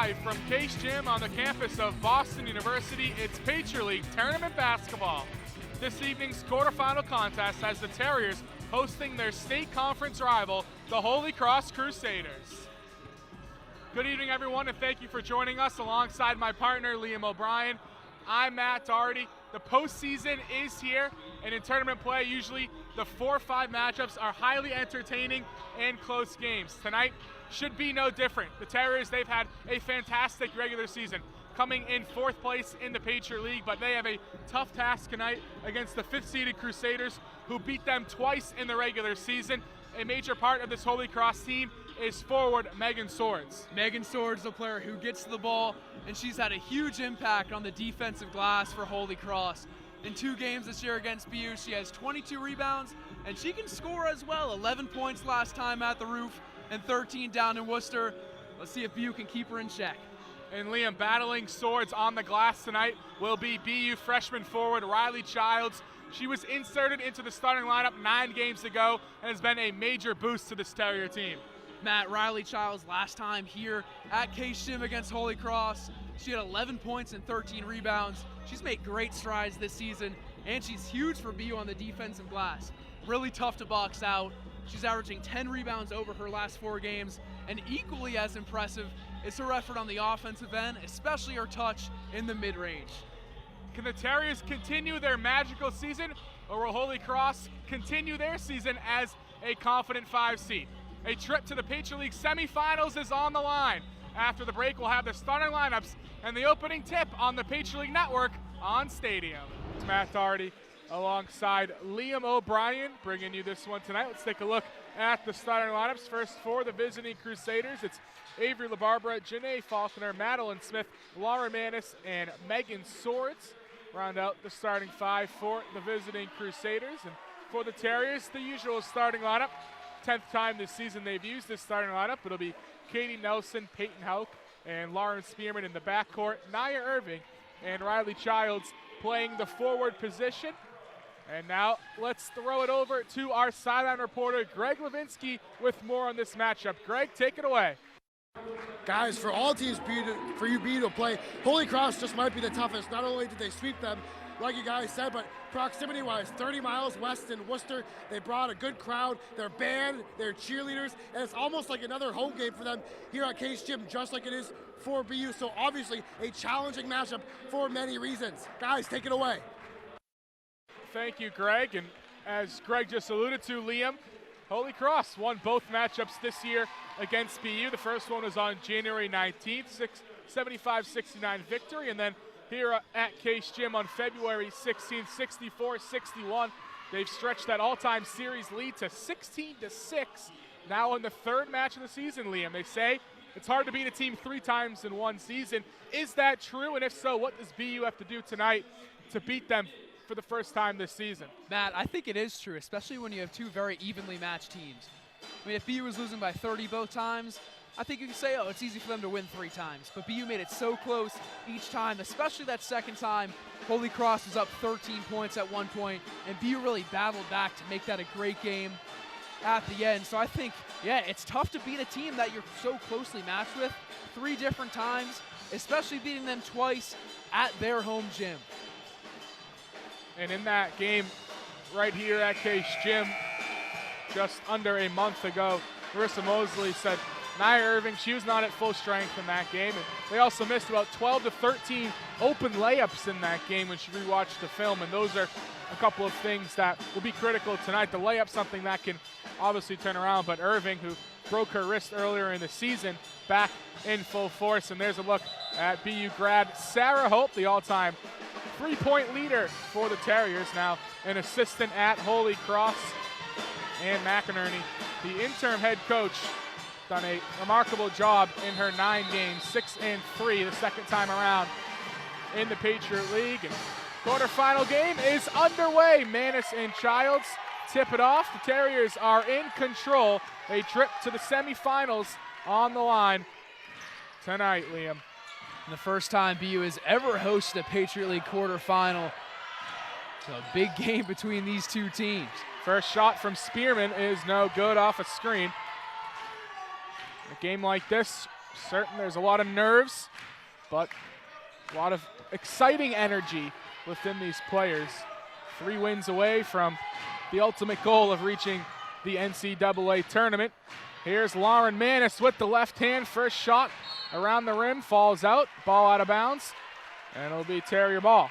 Live from Case Gym on the campus of Boston University, it's Patriot League Tournament Basketball. This evening's quarterfinal contest has the Terriers hosting their state conference rival, the Holy Cross Crusaders. Good evening, everyone, and thank you for joining us alongside my partner, Liam O'Brien. I'm Matt Doherty. The postseason is here, and in tournament play, usually the 4 or 5 matchups are highly entertaining and close games. Tonight should be no different. The Terriers, they've had a fantastic regular season, coming in 4th place in the Patriot League, but they have a tough task tonight against the 5th-seeded Crusaders, who beat them twice in the regular season. A major part of this Holy Cross team is forward Megan Swords. Megan Swords is a player who gets to the ball, and she's had a huge impact on the defensive glass for Holy Cross. In 2 games this year against BU, she has 22 rebounds, and she can score as well. 11 points last time at the roof, and 13 down in Worcester. Let's see if BU can keep her in check. And Liam, battling Swords on the glass tonight will be BU freshman forward Riley Childs. She was inserted into the starting lineup 9 games ago and has been a major boost to this Terrier team. Matt, Riley Childs last time here at Case Gym against Holy Cross. She had 11 points and 13 rebounds. She's made great strides this season, and she's huge for BU on the defensive glass. Really tough to box out. She's averaging 10 rebounds over her last 4 games, and equally as impressive is her effort on the offensive end, especially her touch in the mid-range. Can the Terriers continue their magical season, or will Holy Cross continue their season as a confident 5 seed? A trip to the Patriot League semifinals is on the line. After the break, we'll have the starting lineups and the opening tip on the Patriot League Network on Stadium. It's Matt Doherty alongside Liam O'Brien bringing you this one tonight. Let's take a look at the starting lineups. First for the visiting Crusaders, it's Avery LaBarbera, Janae Faulkner, Madeline Smith, Laura Manis, and Megan Swords. Round out the starting 5 for the visiting Crusaders. And for the Terriers, the usual starting lineup. 10th time this season they've used this starting lineup. It'll be Katie Nelson, Peyton Hauk, and Lauren Spearman in the backcourt. Nia Irving and Riley Childs playing the forward position. And now let's throw it over to our sideline reporter, Greg Levinsky, with more on this matchup. Greg, take it away. Guys, for all teams for UB to play, Holy Cross just might be the toughest. Not only did they sweep them, like you guys said, but proximity-wise, 30 miles west in Worcester, they brought a good crowd, their band, their cheerleaders, and it's almost like another home game for them here at Case Gym, just like it is for BU. So obviously, a challenging matchup for many reasons. Guys, take it away. Thank you, Greg. And as Greg just alluded to, Liam, Holy Cross won both matchups this year against BU. The first one was on January 19th, 75-69 victory, and then here at Case Gym on February 16th, 64-61. They've stretched that all-time series lead to 16-6. Now in the 3rd match of the season, Liam. They say it's hard to beat a team 3 times in one season. Is that true? And if so, what does BU have to do tonight to beat them for the first time this season? Matt, I think it is true, especially when you have 2 very evenly matched teams. I mean, if BU was losing by 30 both times, I think you can say, oh, it's easy for them to win 3 times. But BU made it so close each time, especially that second time. Holy Cross was up 13 points at one point, and BU really battled back to make that a great game at the end. So I think, yeah, it's tough to beat a team that you're so closely matched with 3 different times, especially beating them twice at their home gym. And in that game right here at Case Gym, just under a month ago, Marissa Mosley said Nia Irving, she was not at full strength in that game. And they also missed about 12 to 13 open layups in that game when she rewatched the film. And those are a couple of things that will be critical tonight. The layup, something that can obviously turn around. But Irving, who broke her wrist earlier in the season, back in full force. And there's a look at BU grad Sarah Hope, the all-time 3-point leader for the Terriers, now an assistant at Holy Cross. And McInerney, the interim head coach, done a remarkable job in her 9 games, 6-3 the second time around in the Patriot League. And quarterfinal game is underway. Manis and Childs tip it off. The Terriers are in control. A trip to the semifinals on the line tonight, Liam. And the first time BU has ever hosted a Patriot League quarterfinal. So a big game between these 2 teams. First shot from Spearman is no good off a screen. A game like this certain there's a lot of nerves, but a lot of exciting energy within these players. 3 wins away from the ultimate goal of reaching the NCAA tournament. Here's Lauren Manis with the left hand. First shot around the rim, falls out, ball out of bounds, and it'll be Terrier ball.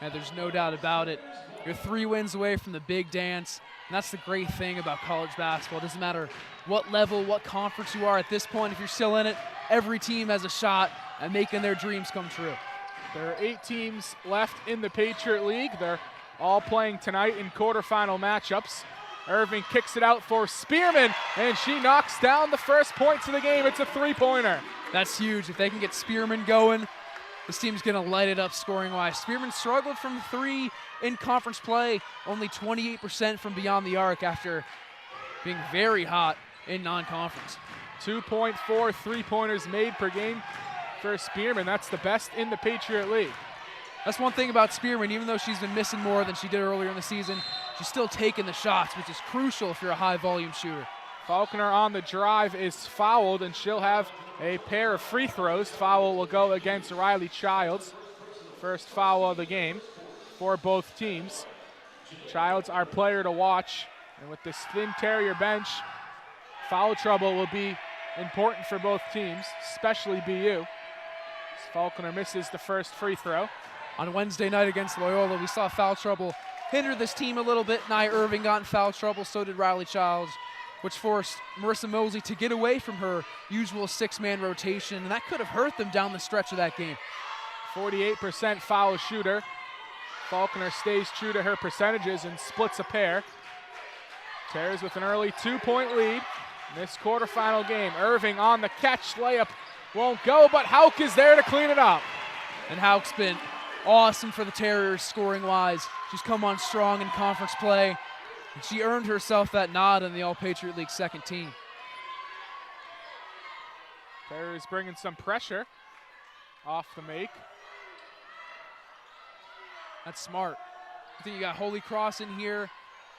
And there's no doubt about it. You're 3 wins away from the big dance, and that's the great thing about college basketball. It doesn't matter what level, what conference you are at this point. If you're still in it, every team has a shot at making their dreams come true. There are 8 teams left in the Patriot League. They're all playing tonight in quarterfinal matchups. Irving kicks it out for Spearman, and she knocks down the first points of the game. It's a 3-pointer. That's huge. If they can get Spearman going, this team's going to light it up scoring-wise. Spearman struggled from 3 in conference play, only 28% from beyond the arc after being very hot in non-conference. 2.4 3-pointers made per game for Spearman. That's the best in the Patriot League. That's one thing about Spearman. Even though she's been missing more than she did earlier in the season, she's still taking the shots, which is crucial if you're a high-volume shooter. Faulkner on the drive is fouled, and she'll have a pair of free throws. Foul will go against Riley Childs. First foul of the game for both teams. Childs, our player to watch, and with this thin Terrier bench, foul trouble will be important for both teams, especially BU. Faulkner misses the first free throw. On Wednesday night against Loyola, we saw foul trouble hinder this team a little bit. Nia Irving got in foul trouble, so did Riley Childs, which forced Marissa Mosley to get away from her usual 6-man rotation, and that could have hurt them down the stretch of that game. 48% foul shooter. Faulkner stays true to her percentages and splits a pair. Terriers with an early 2-point lead in this quarterfinal game. Irving on the catch, layup won't go, but Hauk is there to clean it up. And Hauk's been awesome for the Terriers scoring-wise. She's come on strong in conference play, and she earned herself that nod on the All-Patriot League second team. Terriers bringing some pressure off the make. That's smart. I think you got Holy Cross in here.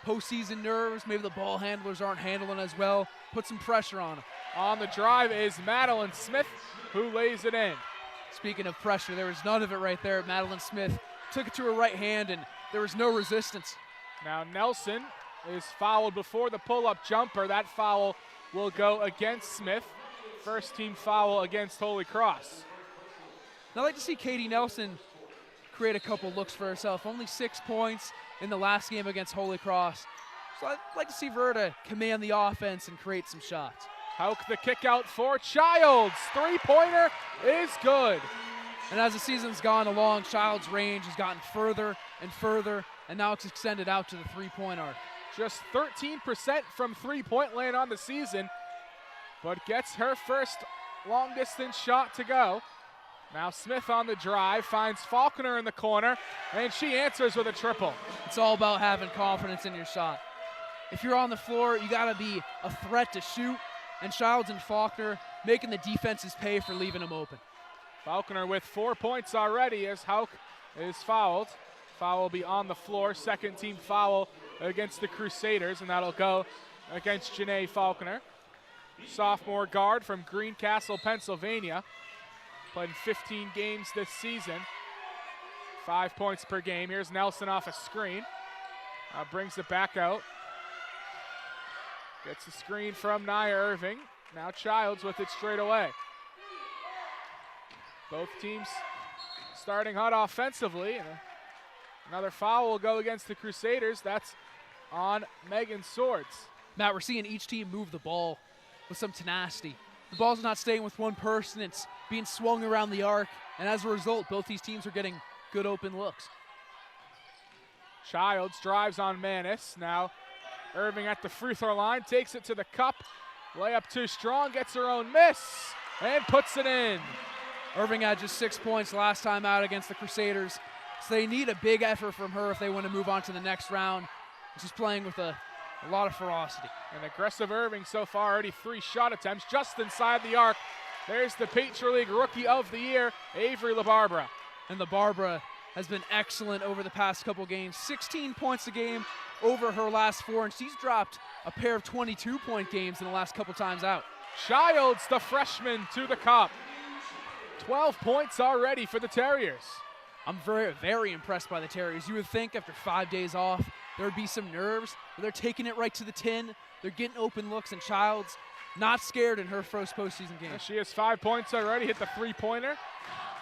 Postseason nerves, maybe the ball handlers aren't handling as well. Put some pressure on them. On the drive is Madeline Smith, who lays it in. Speaking of pressure, there was none of it right there. Madeline Smith took it to her right hand, and there was no resistance. Now Nelson is fouled before the pull-up jumper. That foul will go against Smith. First team foul against Holy Cross. I'd like to see Katie Nelson create a couple looks for herself. Only 6 points in the last game against Holy Cross. So I'd like to see her to command the offense and create some shots. Hauk the kick out for Childs. 3-pointer is good. And as the season's gone along, Childs' range has gotten further and further, and now it's extended out to the 3-point arc. Just 13% from 3-point land on the season, but gets her first long-distance shot to go. Now Smith on the drive, finds Faulkner in the corner, and she answers with a triple. It's all about having confidence in your shot. If you're on the floor, you gotta be a threat to shoot, and Childs and Faulkner making the defenses pay for leaving them open. Faulkner with 4 points already as Hauk is fouled. Foul will be on the floor, second team foul against the Crusaders, and that'll go against Janae Faulkner. Sophomore guard from Greencastle, Pennsylvania. Played in 15 games this season. 5 points per game. Here's Nelson off a screen. Brings it back out. Gets the screen from Nia Irving. Now Childs with it straight away. Both teams starting hot offensively. And another foul will go against the Crusaders. That's on Megan Swords. Matt, we're seeing each team move the ball with some tenacity. The ball's not staying with one person, it's being swung around the arc, and as a result, both these teams are getting good open looks. Childs drives on Manis. Now Irving at the free throw line, takes it to the cup. Layup too strong, gets her own miss, and puts it in. Irving had just 6 points last time out against the Crusaders, so they need a big effort from her if they want to move on to the next round. She's playing with a lot of ferocity. An aggressive Irving so far, already 3 shot attempts just inside the arc. There's the Patriot League Rookie of the Year, Avery LaBarbera. And LaBarbera has been excellent over the past couple games. 16 points a game over her last 4, and she's dropped a pair of 22-point games in the last couple times out. Childs, the freshman, to the cup. 12 points already for the Terriers. I'm very, very impressed by the Terriers. You would think after 5 days off, there would be some nerves, but they're taking it right to the tin. They're getting open looks, and Childs not scared in her first postseason game. She has 5 points already, hit the three-pointer.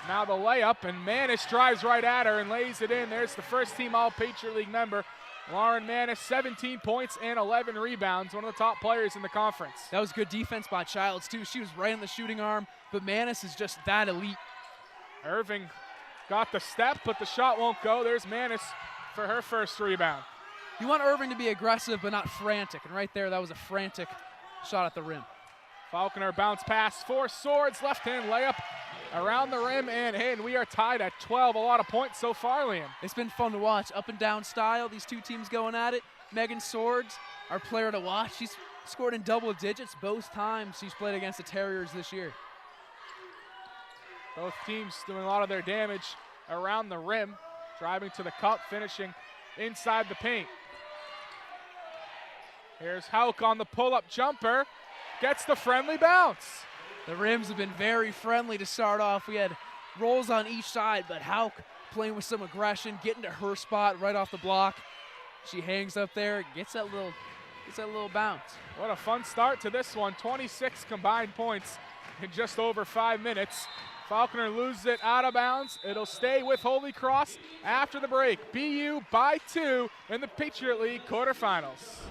Now the layup, and Manis drives right at her and lays it in. There's the first team All-Patriot League member, Lauren Manis, 17 points and 11 rebounds, one of the top players in the conference. That was good defense by Childs, too. She was right in the shooting arm, but Manis is just that elite. Irving got the step, but the shot won't go. There's Manis for her first rebound. You want Irving to be aggressive but not frantic, and right there, that was a frantic shot at the rim. Falconer bounce pass for Swords, left-hand layup around the rim and in. We are tied at 12. A lot of points so far, Liam. It's been fun to watch. Up and down style, these two teams going at it. Megan Swords, our player to watch. She's scored in double digits both times she's played against the Terriers this year. Both teams doing a lot of their damage around the rim, driving to the cup, finishing inside the paint. Here's Hauk on the pull-up jumper, gets the friendly bounce. The rims have been very friendly to start off. We had rolls on each side, but Hauk playing with some aggression, getting to her spot right off the block. She hangs up there, gets that little bounce. What a fun start to this one. 26 combined points in just over 5 minutes. Falconer loses it out of bounds. It'll stay with Holy Cross after the break. BU by 2 in the Patriot League quarterfinals.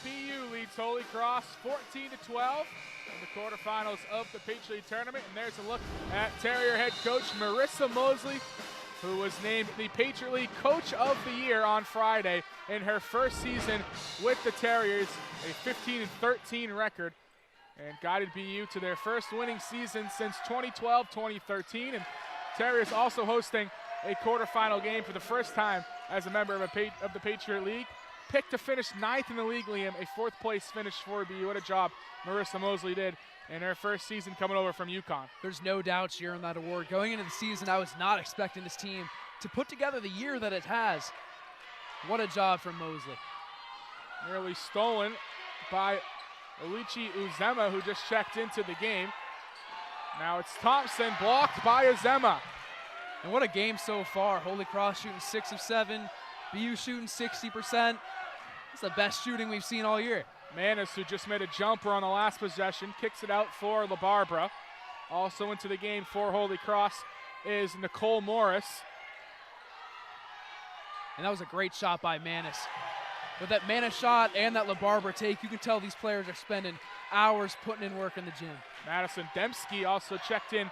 BU leads Holy Cross 14-12 in the quarterfinals of the Patriot League tournament. And there's a look at Terrier head coach Marissa Mosley, who was named the Patriot League Coach of the Year on Friday in her first season with the Terriers, a 15-13 record, and guided BU to their first winning season since 2012-2013. And Terriers also hosting a quarterfinal game for the first time as a member of the Patriot League. Picked to finish 9th in the league, Liam, a 4th place finish for BU. What a job Marissa Mosley did in her first season coming over from UConn. There's no doubt she earned that award. Going into the season, I was not expecting this team to put together the year that it has. What a job from Mosley. Nearly stolen by Alici Uzema, who just checked into the game. Now it's Thompson, blocked by Uzema. And what a game so far. Holy Cross shooting 6 of 7. BU shooting 60%. It's the best shooting we've seen all year. Manis, who just made a jumper on the last possession, kicks it out for LaBarbara. Also into the game for Holy Cross is Nicole Morris. And that was a great shot by Manis. With that Manis shot and that LaBarbara take, you can tell these players are spending hours putting in work in the gym. Madison Dembski also checked in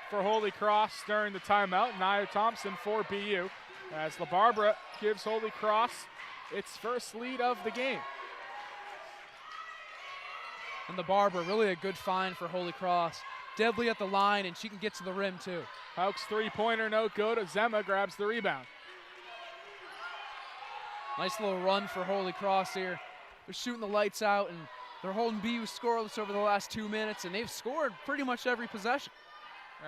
for Holy Cross during the timeout. Nia Thompson for BU, as LaBarbara gives Holy Cross its first lead of the game. And LaBarbara, really a good find for Holy Cross. Deadly at the line, and she can get to the rim too. Hauk's three-pointer no good. Uzema grabs the rebound. Nice little run for Holy Cross here. They're shooting the lights out, and they're holding BU scoreless over the last 2 minutes, and they've scored pretty much every possession.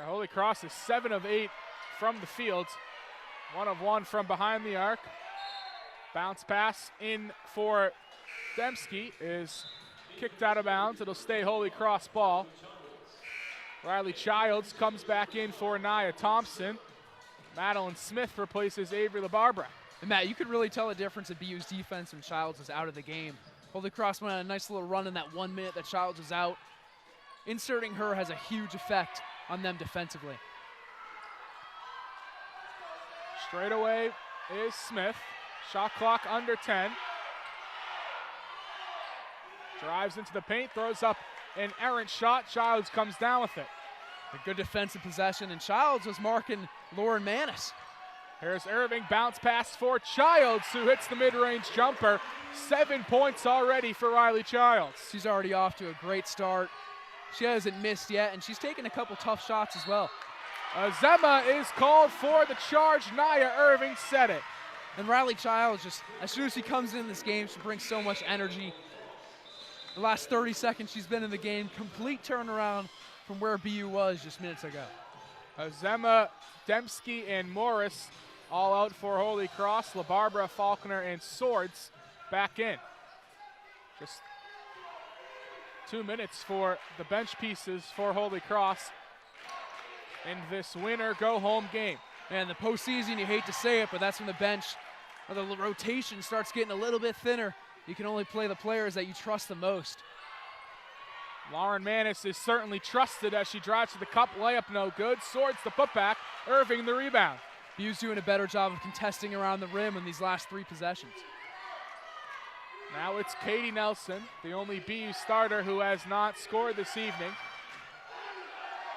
Holy Cross is 7 of 8 from the field. 1 of 1 from behind the arc. Bounce pass in for Dembski is kicked out of bounds. It'll stay Holy Cross ball. Riley Childs comes back in for Nia Thompson. Madeline Smith replaces Avery LaBarbara. And Matt, you could really tell the difference in BU's defense when Childs was out of the game. Holy Cross went on a nice little run in that 1 minute that Childs was out. Inserting her has a huge effect on them defensively. Straight away is Smith. Shot clock under 10. Drives into the paint, throws up an errant shot. Childs comes down with it. A good defensive possession, and Childs was marking Lauren Manis. Here's Irving, bounce pass for Childs, who hits the mid-range jumper. 7 points already for Riley Childs. She's already off to a great start. She hasn't missed yet, and she's taken a couple tough shots as well. Uzema is called for the charge. Nia Irving said it. And Riley Childs, just as soon as she comes in this game, she brings so much energy. The last 30 seconds she's been in the game, complete turnaround from where BU was just minutes ago. Uzema, Dembski, and Morris all out for Holy Cross. LaBarbara, Falconer, and Swords back in. Just 2 minutes for the bench pieces for Holy Cross in this winner-go-home game. And the postseason, you hate to say it, but that's when the bench or the rotation starts getting a little bit thinner. You can only play the players that you trust the most. Lauren Manis is certainly trusted as she drives to the cup. Layup no good. Swords the putback. Irving the rebound. BU's doing a better job of contesting around the rim in these last 3 possessions. Now it's Katie Nelson, the only BU starter who has not scored this evening.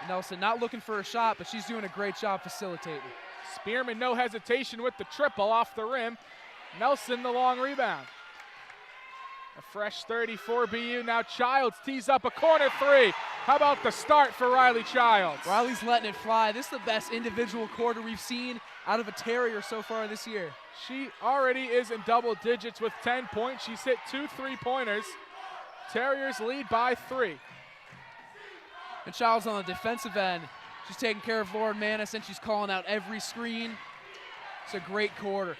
Nelson not looking for a shot, but she's doing a great job facilitating. Spearman no hesitation with the triple off the rim. Nelson the long rebound. A fresh 34 BU. Now Childs tees up a corner 3. How about the start for Riley Childs? Riley's letting it fly. This is the best individual quarter we've seen out of a Terrier so far this year. She already is in double digits with 10 points. She's hit 2 3-pointers. Terriers lead by 3. And Childs on the defensive end. She's taking care of Lauren Manis and she's calling out every screen. It's a great quarter.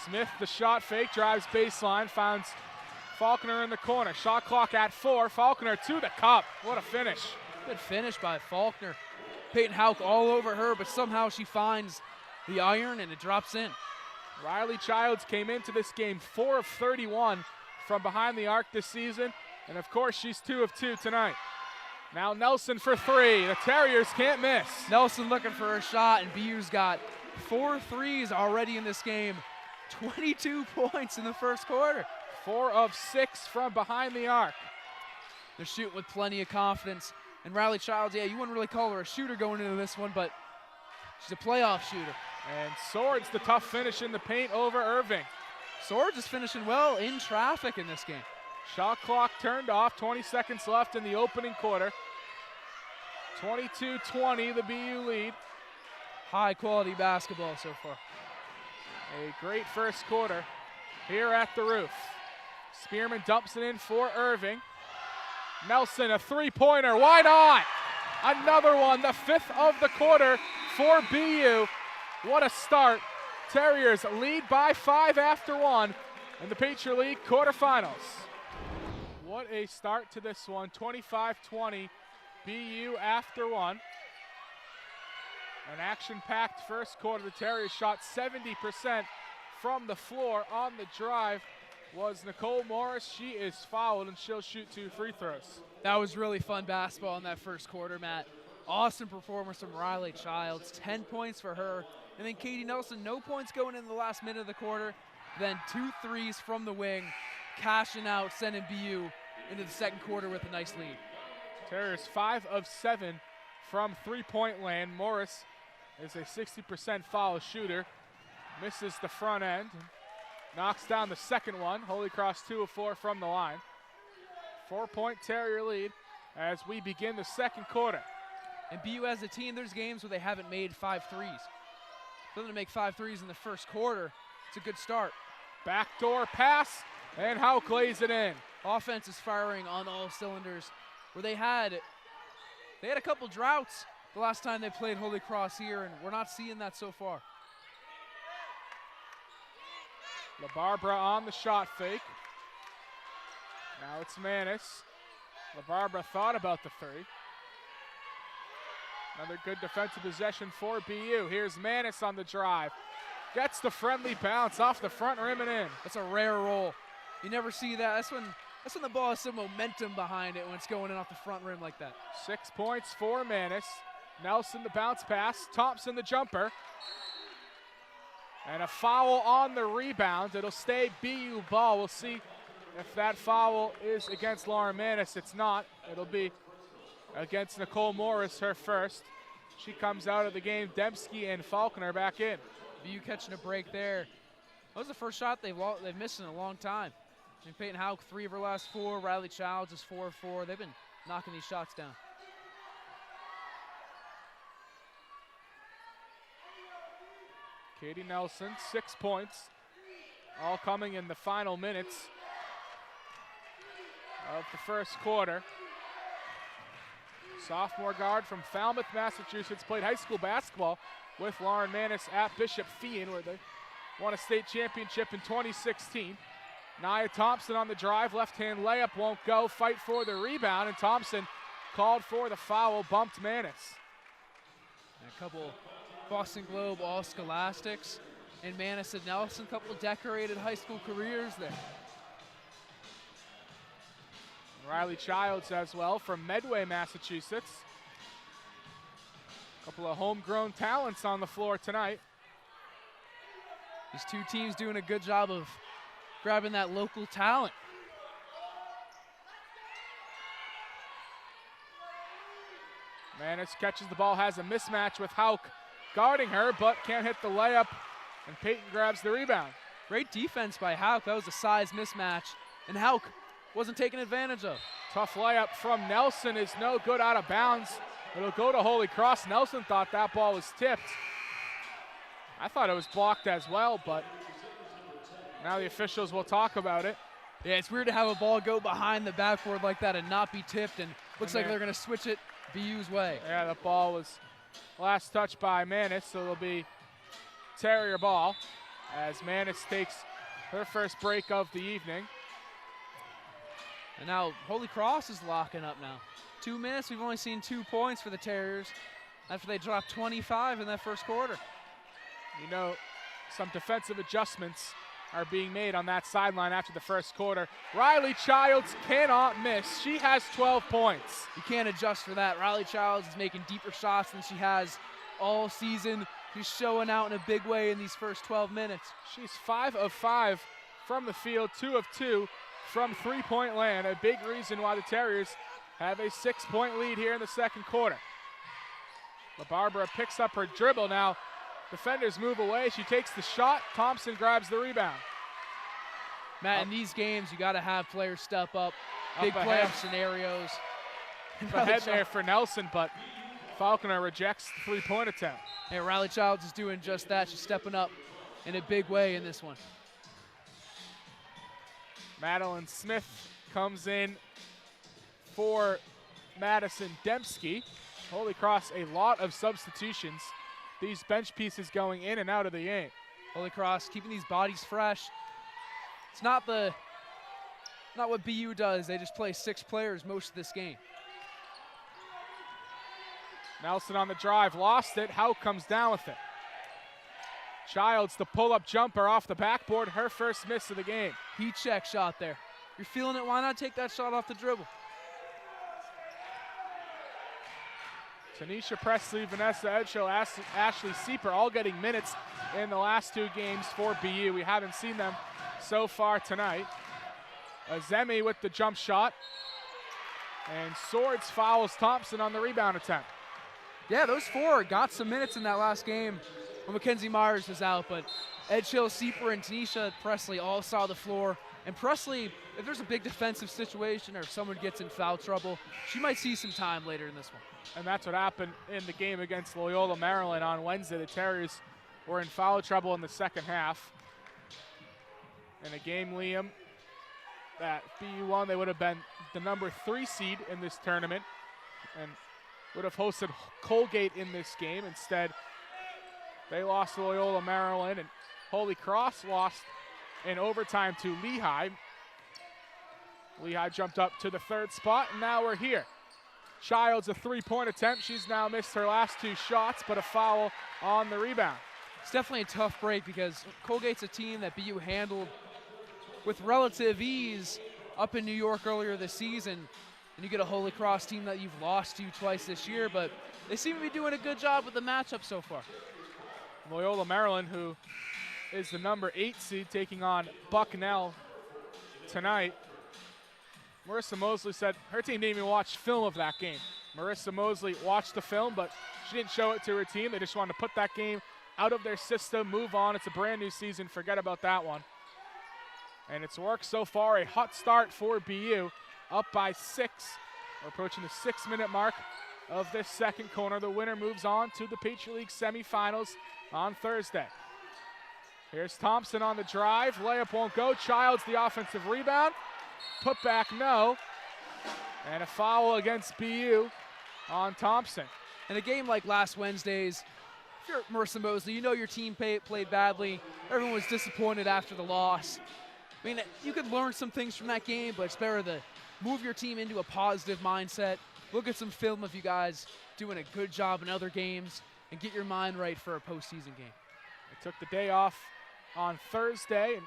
Smith, the shot fake, drives baseline, finds Faulkner in the corner. Shot clock at 4. Faulkner to the cup. What a finish. Good finish by Faulkner. Peyton Hauk all over her, but somehow she finds the iron and it drops in. Riley Childs came into this game 4 of 31 from behind the arc this season. And of course, she's 2 of 2 tonight. Now Nelson for 3. The Terriers can't miss. Nelson looking for a shot, and BU's got 4 threes already in this game. 22 points in the first quarter. 4 of 6 from behind the arc. They're shooting with plenty of confidence. And Riley Childs, yeah, you wouldn't really call her a shooter going into this one, but she's a playoff shooter. And Swords the tough finish in the paint over Irving. Swords is finishing well in traffic in this game. Shot clock turned off, 20 seconds left in the opening quarter. 22-20, the BU lead. High quality basketball so far. A great first quarter here at the roof. Spearman dumps it in for Irving. Nelson, a 3-pointer, why not? Another one, the 5th of the quarter for BU. What a start. Terriers lead by 5 after 1 in the Patriot League Quarterfinals. What a start to this one, 25-20, BU after 1. An action-packed first quarter. The Terriers shot 70% from the floor. On the drive was Nicole Morris. She is fouled, and she'll shoot 2 free throws. That was really fun basketball in that first quarter, Matt. Awesome performance from Riley Childs. 10 points for her. And then Katie Nelson, no points going in the last minute of the quarter. Then 2 threes from the wing, cashing out, sending BU into the second quarter with a nice lead. Terriers 5 of 7 from three-point land. Morris is a 60% foul shooter. Misses the front end. Knocks down the second one. Holy Cross 2 of 4 from the line. 4-point Terrier lead as we begin the second quarter. And BU as a team, there's games where they haven't made 5 threes. For them to make 5 threes in the first quarter, it's a good start. Backdoor pass, and Hauk lays it in. Offense is firing on all cylinders. Where they had a couple droughts the last time they played Holy Cross here, and we're not seeing that so far. LaBarbera on the shot fake. Now it's Manis. LaBarbera thought about the 3. Another good defensive possession for BU. Here's Manis on the drive. Gets the friendly bounce off the front rim and in. That's a rare roll. You never see that. That's when the ball has some momentum behind it when it's going in off the front rim like that. 6 points for Manis. Nelson the bounce pass. Thompson the jumper. And a foul on the rebound. It'll stay BU ball. We'll see if that foul is against Lauren Manis. It's not. It'll be against Nicole Morris, her first. She comes out of the game. Dembski and Faulkner back in. BU catching a break there. That was the first shot they've missed in a long time. And Peyton Hauk, 3 of her last 4. Riley Childs is 4 of 4. They've been knocking these shots down. Katie Nelson, 6 points. All coming in the final minutes of the first quarter. Sophomore guard from Falmouth, Massachusetts, played high school basketball with Lauren Manis at Bishop Feion, where they won a state championship in 2016. Nia Thompson on the drive, left-hand layup won't go, fight for the rebound, and Thompson called for the foul, bumped Manis. And a couple Boston Globe All-Scholastics, and Manis and Nelson, couple decorated high school careers there. Riley Childs as well from Medway, Massachusetts. Couple of homegrown talents on the floor tonight. These two teams doing a good job of grabbing that local talent. Manis catches the ball, has a mismatch with Hauk guarding her, but can't hit the layup, and Peyton grabs the rebound. Great defense by Hauk. That was a size mismatch, and Hauk wasn't taken advantage of. Tough layup from Nelson is no good, out of bounds. It'll go to Holy Cross. Nelson thought that ball was tipped. I thought it was blocked as well, but now the officials will talk about it. Yeah, it's weird to have a ball go behind the backboard like that and not be tipped, and looks like they're going to switch it BU's way. Yeah, the ball was last touched by Manis, so it'll be Terrier ball as Manis takes her first break of the evening. And now Holy Cross is locking up now. 2 minutes, we've only seen 2 points for the Terriers after they dropped 25 in that first quarter. You know, some defensive adjustments are being made on that sideline after the first quarter. Riley Childs cannot miss. She has 12 points. You can't adjust for that. Riley Childs is making deeper shots than she has all season. She's showing out in a big way in these first 12 minutes. She's 5 of 5 from the field, 2 of 2 from three-point land. A big reason why the Terriers have a 6-point lead here in the second quarter. LaBarbera picks up her dribble now. Defenders move away. She takes the shot. Thompson grabs the rebound. Matt, in these games, you got to have players step up. Big ahead. playoff scenarios. Ahead there for Nelson, but Falconer rejects the three-point attempt. Hey, Riley Childs is doing just that. She's stepping up in a big way in this one. Madeline Smith comes in for Madison Dembski. Holy Cross, a lot of substitutions. These bench pieces going in and out of the game. Holy Cross keeping these bodies fresh. It's not what BU does. They just play 6 players most of this game. Nelson on the drive, lost it. Hauk comes down with it. Childs, the pull-up jumper off the backboard, her first miss of the game. Heat check shot there. You're feeling it, why not take that shot off the dribble? Tanisha Presley, Vanessa Edshow, Ashley Sieper all getting minutes in the last 2 games for BU. We haven't seen them so far tonight. Azemi with the jump shot. And Swords fouls Thompson on the rebound attempt. Yeah, those 4 got some minutes in that last game when Mackenzie Myers was out, but Edshow, Sieper, and Tanisha Presley all saw the floor. And Presley, if there's a big defensive situation or if someone gets in foul trouble, she might see some time later in this one. And that's what happened in the game against Loyola Maryland on Wednesday. The Terriers were in foul trouble in the second half. In a game, Liam, that BU won, they would have been the number 3 seed in this tournament and would have hosted Colgate in this game. Instead, they lost to Loyola Maryland, and Holy Cross lost in overtime to Lehigh. Lehigh jumped up to the 3rd spot, and now we're here. Childs, a 3-point attempt. She's now missed her last 2 shots, but a foul on the rebound. It's definitely a tough break because Colgate's a team that BU handled with relative ease up in New York earlier this season. And you get a Holy Cross team that you've lost to twice this year, but they seem to be doing a good job with the matchup so far. Loyola Maryland, who is the number 8 seed, taking on Bucknell tonight. Marissa Mosley said her team didn't even watch film of that game. Marissa Mosley watched the film, but she didn't show it to her team. They just wanted to put that game out of their system, move on. It's a brand new season. Forget about that one. And it's worked so far. A hot start for BU, up by 6. We're approaching the 6-minute mark of this second corner. The winner moves on to the Patriot League semifinals on Thursday. Here's Thompson on the drive. Layup won't go. Childs the offensive rebound. Put back, no. And a foul against BU on Thompson. In a game like last Wednesday's, if you're Marissa Mosley, you know your team played badly. Everyone was disappointed after the loss. I mean, you could learn some things from that game, but it's better to move your team into a positive mindset. Look at some film of you guys doing a good job in other games and get your mind right for a postseason game. I took the day off on Thursday and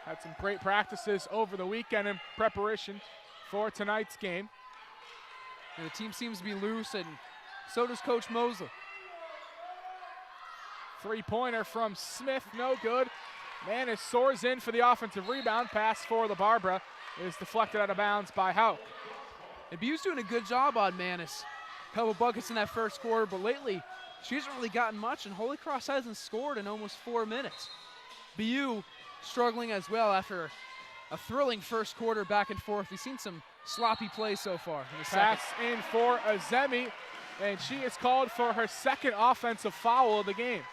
had some great practices over the weekend in preparation for tonight's game. And the team seems to be loose, and so does Coach Mosley. Three-pointer from Smith, no good. Manis soars in for the offensive rebound. Pass for LaBarbera is deflected out of bounds by Hauk. And BU's doing a good job on Manis. A couple buckets in that first quarter, but lately she hasn't really gotten much, and Holy Cross hasn't scored in almost 4 minutes. BU struggling as well after a thrilling first quarter back and forth. We've seen some sloppy play so far in the second. Pass in for Azemi, and she is called for her second offensive foul of the game.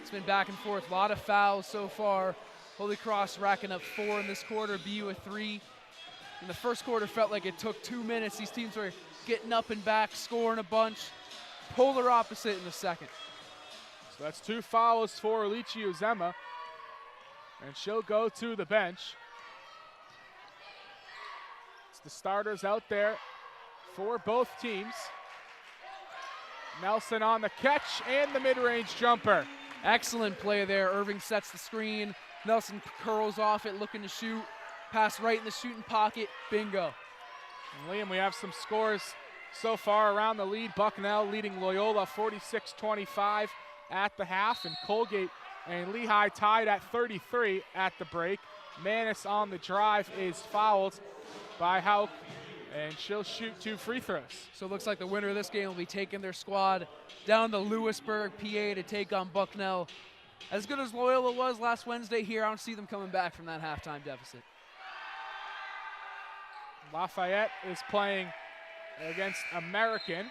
It's been back and forth, a lot of fouls so far. Holy Cross racking up 4 in this quarter, BU with 3. In the first quarter felt like it took 2 minutes. These teams were getting up and back, scoring a bunch. Polar opposite in the second. So that's 2 fouls for Alicia Uzema, and she'll go to the bench. It's the starters out there for both teams. Nelson on the catch and the mid-range jumper. Excellent play there. Irving sets the screen. Nelson curls off it, looking to shoot. Pass right in the shooting pocket. Bingo. And Liam, we have some scores so far around the lead. Bucknell leading Loyola 46-25 at the half, and Colgate and Lehigh tied at 33 at the break. Manis on the drive is fouled by Hauk, and she'll shoot 2 free throws. So it looks like the winner of this game will be taking their squad down to Lewisburg, PA to take on Bucknell. As good as Loyola was last Wednesday here, I don't see them coming back from that halftime deficit. Lafayette is playing against American.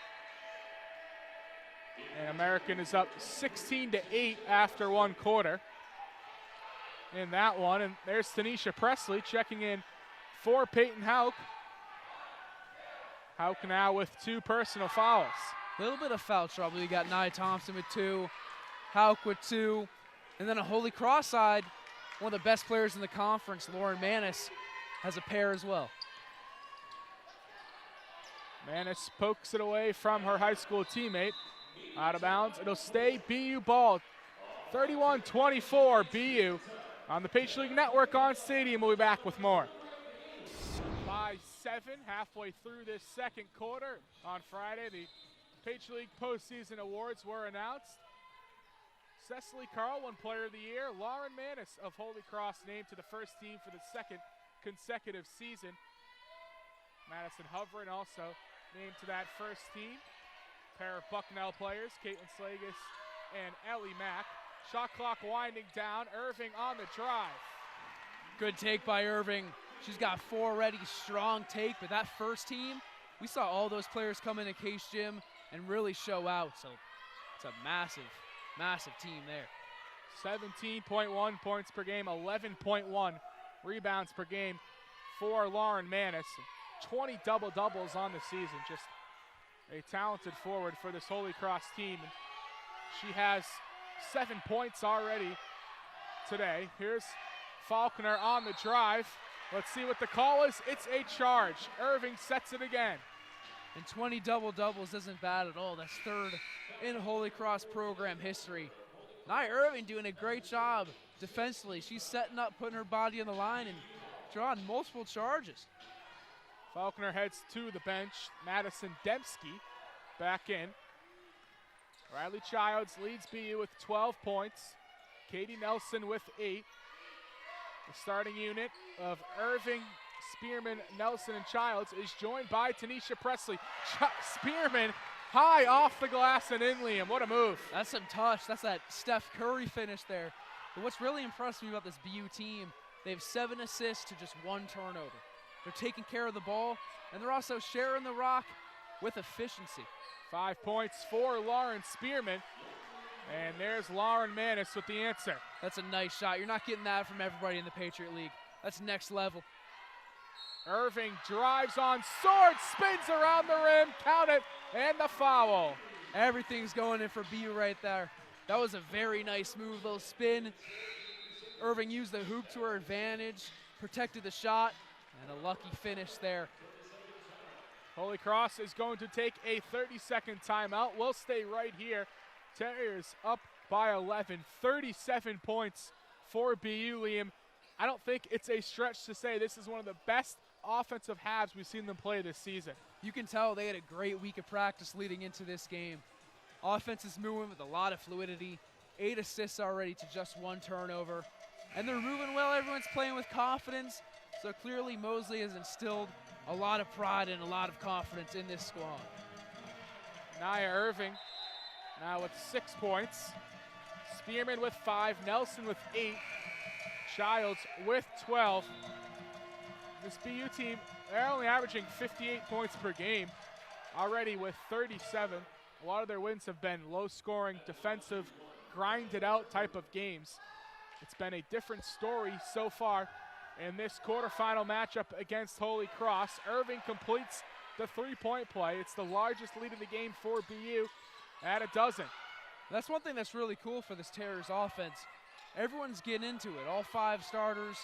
And American is up 16-8 after 1 quarter in that one. And there's Tanisha Presley checking in for Peyton Hauk. Hauk now with 2 personal fouls. A little bit of foul trouble. You got Nia Thompson with 2, Hauk with 2, and then a Holy Cross side, one of the best players in the conference, Lauren Manis, has a pair as well. Manis pokes it away from her high school teammate. Out of bounds. It'll stay BU ball. 31-24 BU on the Patriot League Network on Stadium. We'll be back with more. By 7, halfway through this second quarter. On Friday, the Patriot League postseason awards were announced. Cecily Carl won Player of the Year. Lauren Manis of Holy Cross named to the first team for the 2nd consecutive season. Madison Hovren also named to that first team. Pair of Bucknell players, Caitlin Slagus and Ellie Mack. Shot clock winding down. Irving on the drive. Good take by Irving. She's got 4 already, strong take, but that first team, we saw all those players come into Case Gym and really show out, so it's a massive, massive team there. 17.1 points per game, 11.1 rebounds per game for Lauren Manis. 20 double-doubles on the season. Just a talented forward for this Holy Cross team. And she has 7 points already today. Here's Faulkner on the drive. Let's see what the call is. It's a charge. Irving sets it again. And 20 double-doubles isn't bad at all. That's 3rd in Holy Cross program history. Nia Irving doing a great job defensively. She's setting up, putting her body on the line, and drawing multiple charges. Faulkner heads to the bench. Madison Dembski back in. Riley Childs leads BU with 12 points. Katie Nelson with 8. The starting unit of Irving, Spearman, Nelson, and Childs is joined by Tanisha Presley. Spearman high off the glass and in, Liam. What a move. That's some touch. That's that Steph Curry finish there. But what's really impressed me about this BU team, they have 7 assists to just 1 turnover. They're taking care of the ball, and they're also sharing the rock with efficiency. 5 points for Lauren Spearman. And there's Lauren Manis with the answer. That's a nice shot. You're not getting that from everybody in the Patriot League. That's next level. Irving drives on sword, spins around the rim, count it, and the foul. Everything's going in for BU right there. That was a very nice move, little spin. Irving used the hoop to her advantage, protected the shot, and a lucky finish there. Holy Cross is going to take a 30-second timeout. We'll stay right here. Terriers up by 11, 37 points for BU, Liam. I don't think it's a stretch to say this is one of the best offensive halves we've seen them play this season. You can tell they had a great week of practice leading into this game. Offense is moving with a lot of fluidity, 8 assists already to just 1 turnover. And they're moving well, everyone's playing with confidence. So clearly Mosley has instilled a lot of pride and a lot of confidence in this squad. Nia Irving now with 6 points. Spearman with 5, Nelson with 8, Childs with 12. This BU team, they're only averaging 58 points per game, already with 37. A lot of their wins have been low-scoring, defensive, grinded-out type of games. It's been a different story so far in this quarterfinal matchup against Holy Cross. Irving completes the 3-point play. It's the largest lead of the game for BU at 12. That's one thing that's really cool for this Terriers offense. Everyone's getting into it, all 5 starters.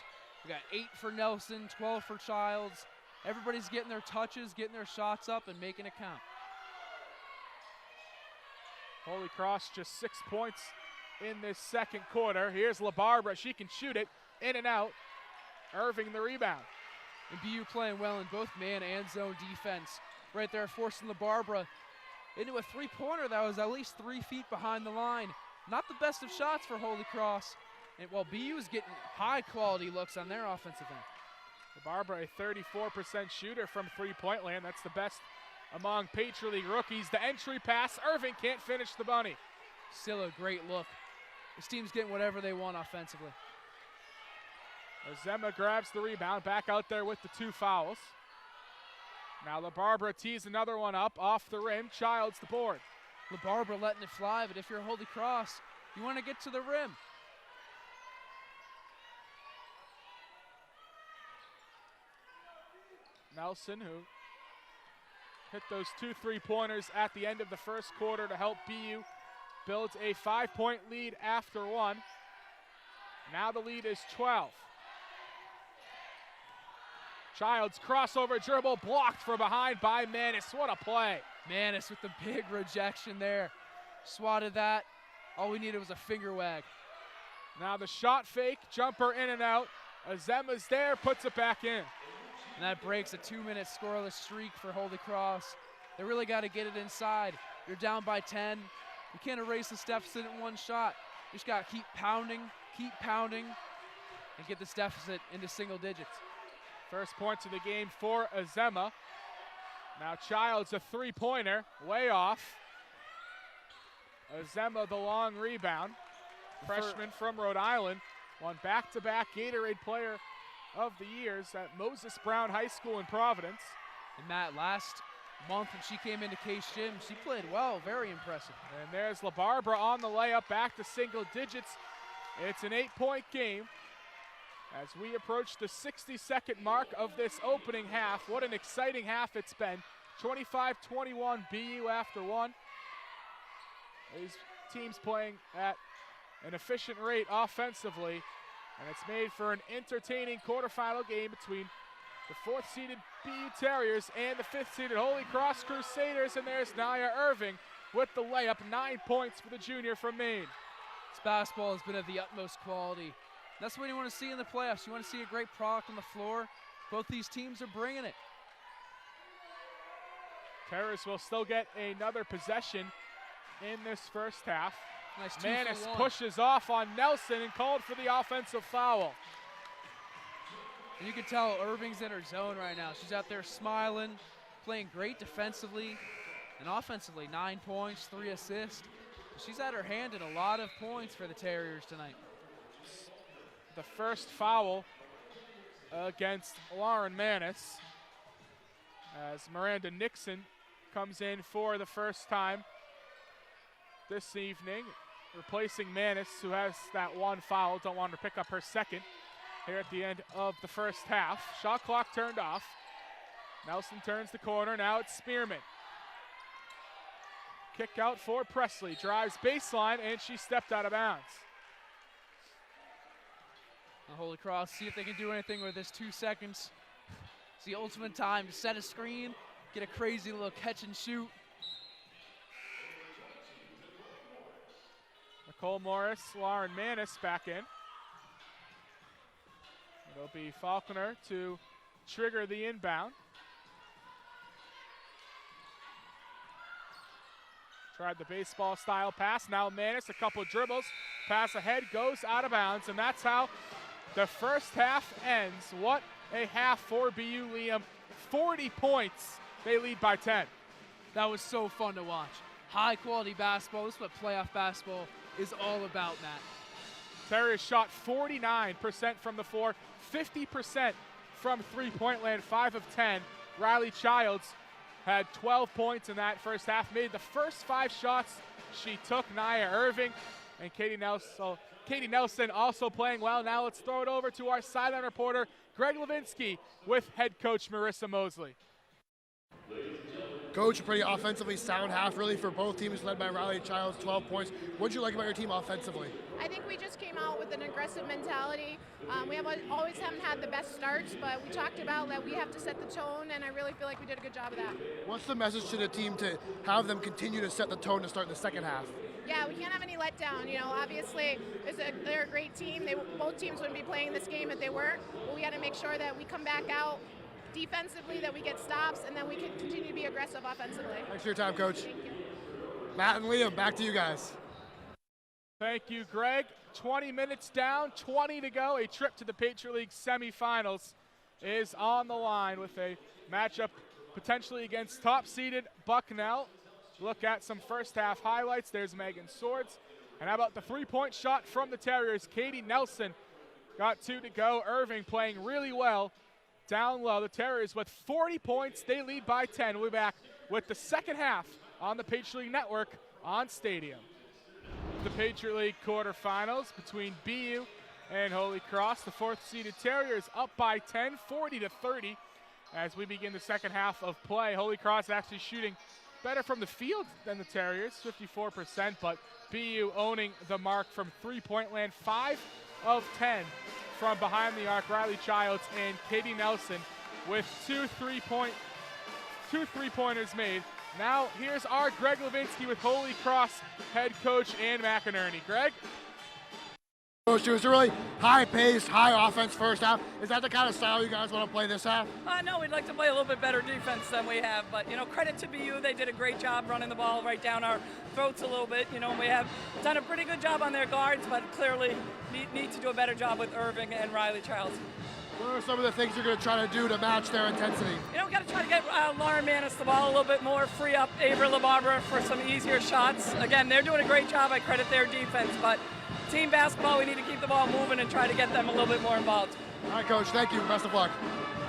We got 8 for Nelson, 12 for Childs. Everybody's getting their touches, getting their shots up, and making it count. Holy Cross just 6 points in this second quarter. Here's LaBarbera. She can shoot it in and out. Irving the rebound. And BU playing well in both man and zone defense. Right there forcing LaBarbera into a 3-pointer that was at least 3 feet behind the line. Not the best of shots for Holy Cross. And while BU is getting high-quality looks on their offensive end. LaBarbera, a 34% shooter from 3-point land. That's the best among Patriot League rookies. The entry pass. Irving can't finish the bunny. Still a great look. This team's getting whatever they want offensively. Azema grabs the rebound, back out there with the 2 fouls. Now LaBarbera tees another one up off the rim. Childs the board. LaBarbera letting it fly, but if you're Holy Cross, you want to get to the rim. Nelson, who hit those 2 3-pointers at the end of the first quarter to help BU build a 5-point lead after 1. Now the lead is 12. Childs crossover dribble blocked from behind by Manis. What a play. Manis with the big rejection there. Swatted that. All we needed was a finger wag. Now the shot fake, jumper in and out. Azema's there, puts it back in. And that breaks a 2-minute scoreless streak for Holy Cross. They really got to get it inside. You're down by 10. You can't erase this deficit in 1 shot. You just got to keep pounding, and get this deficit into single digits. First points of the game for Azema. Now Childs a 3-pointer, way off. Azema the long rebound. Freshman from Rhode Island, won back-to-back Gatorade Player of the Years at Moses Brown High School in Providence. And Matt, last month when she came into Case Gym, she played well, very impressive. And there's LaBarbera on the layup, back to single digits. It's an 8-point game as we approach the 60-second mark of this opening half. What an exciting half it's been. 25-21 BU after 1. These teams playing at an efficient rate offensively, and it's made for an entertaining quarterfinal game between the 4th-seeded BU Terriers and the 5th-seeded Holy Cross Crusaders. And there's Nia Irving with the layup, 9 points for the junior from Maine. This basketball has been of the utmost quality. That's what you want to see in the playoffs. You want to see a great product on the floor. Both these teams are bringing it. Terriers will still get another possession in this first half. Nice 2 Manis for 1. pushes off on Nelson and called for the offensive foul. And you can tell Irving's in her zone right now. She's out there smiling, playing great defensively and offensively. 9 points, 3 assists. She's had her hand in a lot of points for the Terriers tonight. The first foul against Lauren Manis as Miranda Nixon comes in for the first time this evening, replacing Manis, who has that 1 foul. Don't want her to pick up her second here at the end of the first half. Shot clock turned off. Nelson turns the corner. Now it's Spearman. Kick out for Presley. Drives baseline, and she stepped out of bounds. Holy Cross, see if they can do anything with this 2 seconds. It's the ultimate time to set a screen, get a crazy little catch and shoot. Nicole Morris, Lauren Manis back in. It'll be Faulkner to trigger the inbound. Tried the baseball style pass. Now Manis, a couple dribbles. Pass ahead, goes out of bounds, and that's how the first half ends. What a half for BU Liam. 40 points. They lead by 10. That was so fun to watch. High quality basketball. This is what playoff basketball is all about, Matt. Terriers shot 49% from the floor, 50% from three-point land, 5 of 10. Riley Childs had 12 points in that first half, made the first 5 shots she took. Nia Irving and Katie Nelson also playing well. Now let's throw it over to our sideline reporter, Greg Levinsky, with head coach Marissa Mosley. Coach, a pretty offensively sound half, really, for both teams, led by Riley Childs, 12 points. What did you like about your team offensively? I think we just came out with an aggressive mentality. We always haven't had the best starts, but we talked about that we have to set the tone, and I really feel like we did a good job of that. What's the message to the team to have them continue to set the tone to start the second half? Yeah, we can't have any letdown. You know, obviously, they're a great team. Both teams wouldn't be playing this game if they weren't. But we got to make sure that we come back out defensively, that we get stops, and then we can continue to be aggressive offensively. Thanks for your time, Coach. Thank you. Matt and Liam, back to you guys. Thank you, Greg. 20 minutes down, 20 to go. A trip to the Patriot League semifinals is on the line with a matchup potentially against top-seeded Bucknell. Look at some first-half highlights. There's Megan Swords. And how about the three-point shot from the Terriers? Katie Nelson got 2 to go. Irving playing really well down low. The Terriers with 40 points. They lead by 10. We'll be back with the second half on the Patriot League Network on Stadium. The Patriot League quarterfinals between BU and Holy Cross. The 4th-seeded Terriers up by 10, 40-30 as we begin the second half of play. Holy Cross actually shooting better from the field than the Terriers, 54%, but BU owning the mark from three-point land, 5 of 10 from behind the arc. Riley Childs and Katie Nelson with two three-pointers made. Now here's our Greg Levinsky with Holy Cross head coach Ann McInerney. Greg? Coach, it was a really high-paced, high offense first half. Is that the kind of style you guys want to play this half? No, we'd like to play a little bit better defense than we have, but, credit to BU. They did a great job running the ball right down our throats a little bit. We have done a pretty good job on their guards, but clearly need to do a better job with Irving and Riley Childs. What are some of the things you're going to try to do to match their intensity? We got to try to get Lauren Manis the ball a little bit more, free up Avery LaBarbera for some easier shots. Again, they're doing a great job. I credit their defense, but team basketball, we need to keep the ball moving and try to get them a little bit more involved. All right, Coach, thank you. Best of luck.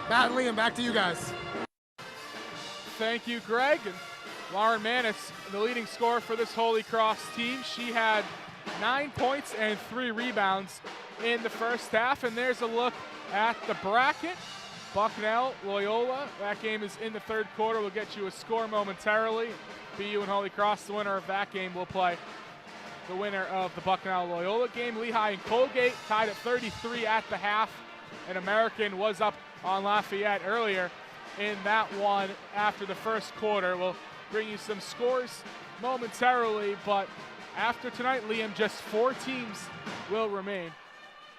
Matt and Liam, back to you guys. Thank you, Greg. And Lauren Manis, the leading scorer for this Holy Cross team. She had 9 points and 3 rebounds in the first half. And there's a look at the bracket. Bucknell, Loyola. That game is in the third quarter. We'll get you a score momentarily. BU and Holy Cross, the winner of that game, will play the winner of the Bucknell-Loyola game. Lehigh and Colgate tied at 33 at the half. And American was up on Lafayette earlier in that one after the first quarter. We'll bring you some scores momentarily, but after tonight, Liam, just 4 teams will remain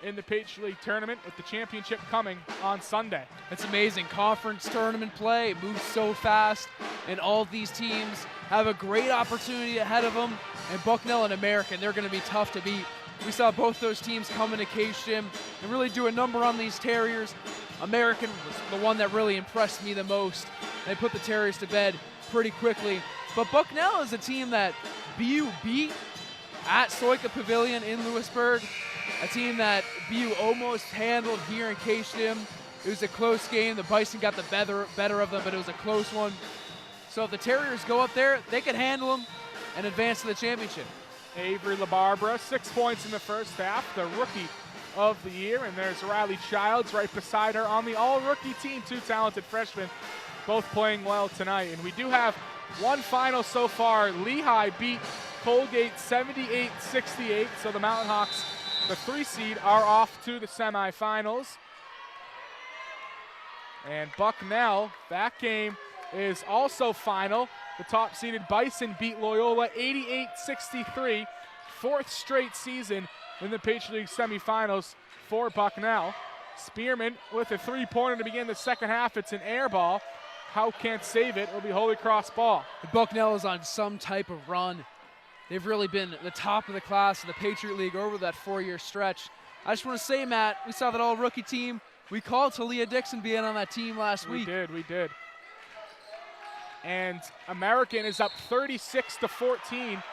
in the Patriot League tournament, with the championship coming on Sunday. It's amazing. Conference tournament play, it moves so fast, and all of these teams have a great opportunity ahead of them. And Bucknell and American, they're going to be tough to beat. We saw both those teams come into K-Stim and really do a number on these Terriers. American was the one that really impressed me the most. They put the Terriers to bed pretty quickly. But Bucknell is a team that BU beat at Soika Pavilion in Lewisburg, a team that BU almost handled here in K-Stim. It was a close game. The Bison got the better of them, but it was a close one. So if the Terriers go up there, they can handle them and advance to the championship. Avery LaBarbera, 6 points in the first half, the rookie of the year. And there's Riley Childs right beside her on the all-rookie team. 2 talented freshmen, both playing well tonight. And we do have one final so far. Lehigh beat Colgate 78-68, so the Mountain Hawks the 3 seed are off to the semifinals. And Bucknell, that game is also final. The top seeded Bison beat Loyola 88-63, 4th straight season in the Patriot League semifinals for Bucknell. Spearman with a 3-pointer to begin the second half. It's an air ball. Houck can't save it. It'll be Holy Cross ball. Bucknell is on some type of run. They've really been the top of the class in the Patriot League over that 4-year stretch. I just want to say, Matt, we saw that all-rookie team. We called Talia Dixon being on that team last week. We did. And American is up 36-14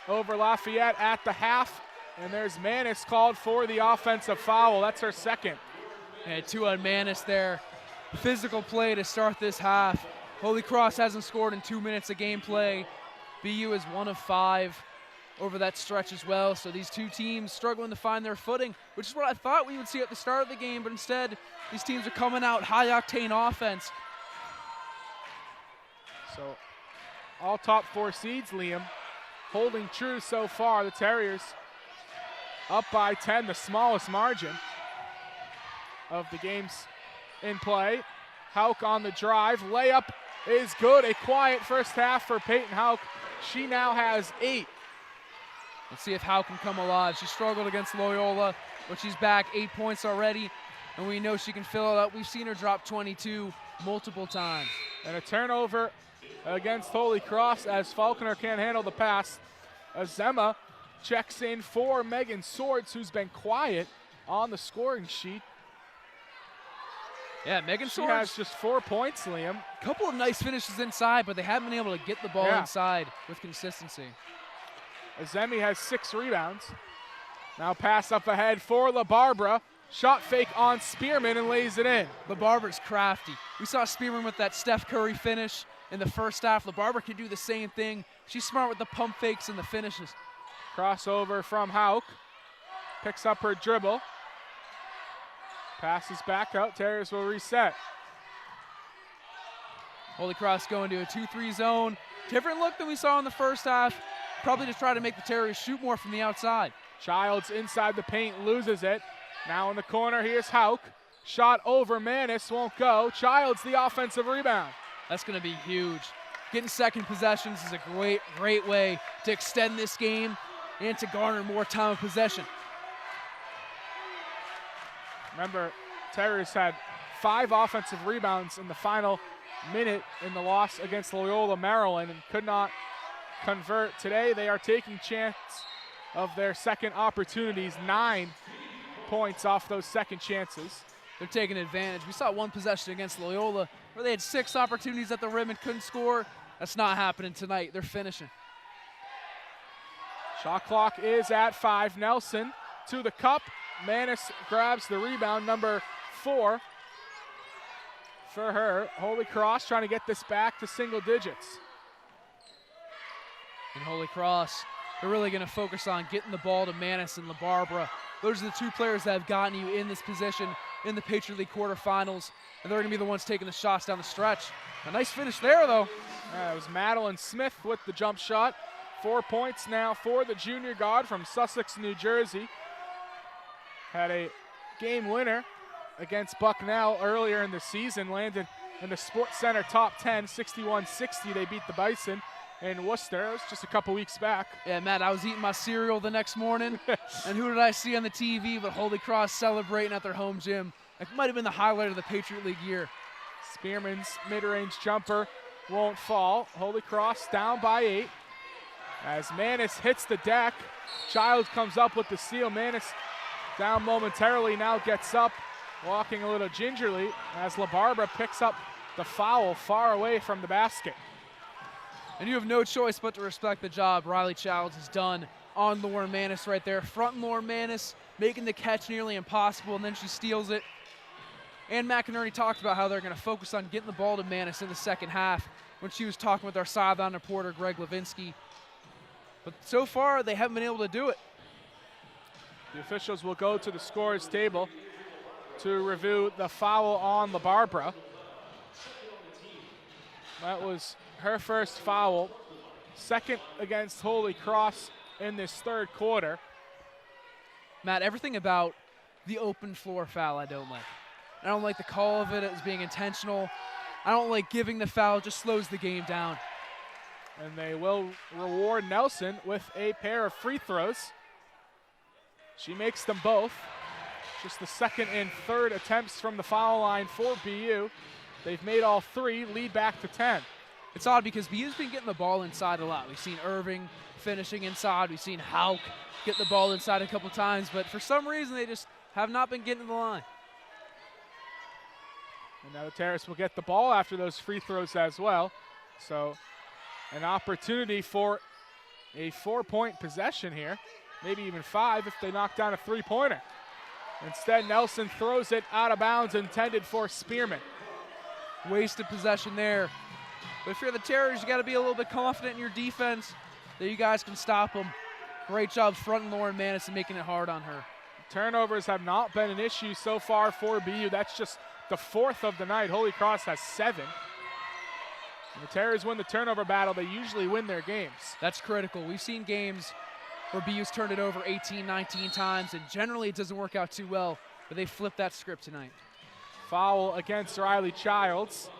over Lafayette at the half. And there's Manis called for the offensive foul. That's her second. Yeah, 2 on Manis there. Physical play to start this half. Holy Cross hasn't scored in 2 minutes of gameplay. BU is 1 of 5 over that stretch as well. So these two teams struggling to find their footing, which is what I thought we would see at the start of the game, but instead these teams are coming out high-octane offense. So all top 4 seeds, Liam, holding true so far. The Terriers up by 10, the smallest margin of the games in play. Houck on the drive. Layup is good. A quiet first half for Peyton Houck. She now has 8. Let's see if Houck can come alive. She struggled against Loyola, but she's back 8 points already, and we know she can fill it up. We've seen her drop 22 multiple times. And a turnover against Holy Cross as Falconer can't handle the pass. Azema checks in for Megan Swords, who's been quiet on the scoring sheet. Yeah, Megan She Swords has just 4 points, Liam. a couple of nice finishes inside, but they haven't been able to get the ball inside with consistency. Azemi has 6 rebounds. Now pass up ahead for LaBarbara. Shot fake on Spearman and lays it in. LaBarbara's crafty. We saw Spearman with that Steph Curry finish in the first half. LaBarbara can do the same thing. She's smart with the pump fakes and the finishes. Crossover from Houck. Picks up her dribble. Passes back out. Terriers will reset. Holy Cross going to a 2-3 zone. Different look than we saw in the first half. Probably to try to make the Terriers shoot more from the outside. Childs inside the paint, loses it. Now in the corner, here's Houck. Shot over Manis, won't go. Childs the offensive rebound. That's going to be huge. Getting second possessions is a great way to extend this game and to garner more time of possession. Remember, Terriers had 5 offensive rebounds in the final minute in the loss against Loyola Maryland and could not convert. Today they are taking chance of their second opportunities, 9 points off those second chances. They're taking advantage. We saw one possession against Loyola where they had 6 opportunities at the rim and couldn't score. That's not happening tonight. They're finishing. Shot clock is at 5. Nelson to the cup. Manis grabs the rebound, number 4 for her. Holy Cross trying to get this back to single digits. And Holy Cross, they're really going to focus on getting the ball to Manis and LaBarbara. Those are the 2 players that have gotten you in this position in the Patriot League quarterfinals, and they're going to be the ones taking the shots down the stretch. A nice finish there, though. Yeah, it was Madeline Smith with the jump shot. 4 points now for the junior guard from Sussex, New Jersey. Had a game winner against Bucknell earlier in the season, landed in the Sports Center top 10, 61-60. They beat the Bison in Worcester. It was just a couple weeks back. Yeah, Matt, I was eating my cereal the next morning, and who did I see on the TV but Holy Cross celebrating at their home gym? It might have been the highlight of the Patriot League year. Spearman's mid-range jumper won't fall. Holy Cross down by 8. As Manis hits the deck, Child comes up with the steal. Manis down momentarily, now gets up, walking a little gingerly as LaBarbara picks up the foul far away from the basket. And you have no choice but to respect the job Riley Childs has done on Lauren Manis right there. Fronting Lauren Manis, making the catch nearly impossible, and then she steals it. And McInerney talked about how they're going to focus on getting the ball to Manis in the second half when she was talking with our sideline reporter, Greg Levinsky. But so far, they haven't been able to do it. The officials will go to the scorer's table to review the foul on LaBarbara. That was her first foul, second against Holy Cross in this third quarter. Matt, everything about the open floor foul I don't like. I don't like the call of it as being intentional. I don't like giving the foul, it just slows the game down. And they will reward Nelson with a pair of free throws. She makes them both. Just the second and third attempts from the foul line for BU. They've made all three, lead back to 10. It's odd because BU's been getting the ball inside a lot. We've seen Irving finishing inside. We've seen Hauk get the ball inside a couple times, but for some reason they just have not been getting to the line. And now the Terrace will get the ball after those free throws as well. So an opportunity for a 4-point possession here, maybe even 5 if they knock down a three-pointer. Instead, Nelson throws it out of bounds, intended for Spearman. Wasted possession there. But if you're the Terriers, you got to be a little bit confident in your defense that you guys can stop them. Great job fronting Lauren Manis and making it hard on her. Turnovers have not been an issue so far for BU. That's just the 4th of the night. Holy Cross has 7. When the Terriers win the turnover battle, they usually win their games. That's critical. We've seen games where BU's turned it over 18, 19 times, and generally it doesn't work out too well, but they flipped that script tonight. Foul against Riley Childs.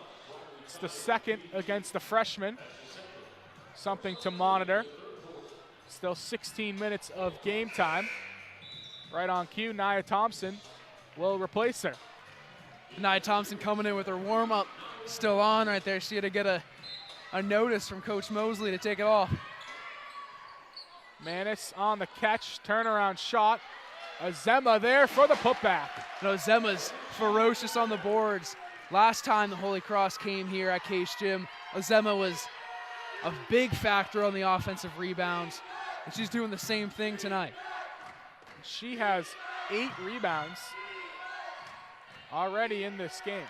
It's the second against the freshman. Something to monitor. Still 16 minutes of game time. Right on cue, Nia Thompson will replace her. Nia Thompson coming in with her warm-up still on right there. She had to get a notice from Coach Mosley to take it off. Manis on the catch, turnaround shot. Azema there for the putback. You know, Zema's ferocious on the boards. Last time the Holy Cross came here at Case Gym, Azema was a big factor on the offensive rebounds, and she's doing the same thing tonight. She has 8 rebounds already in this game.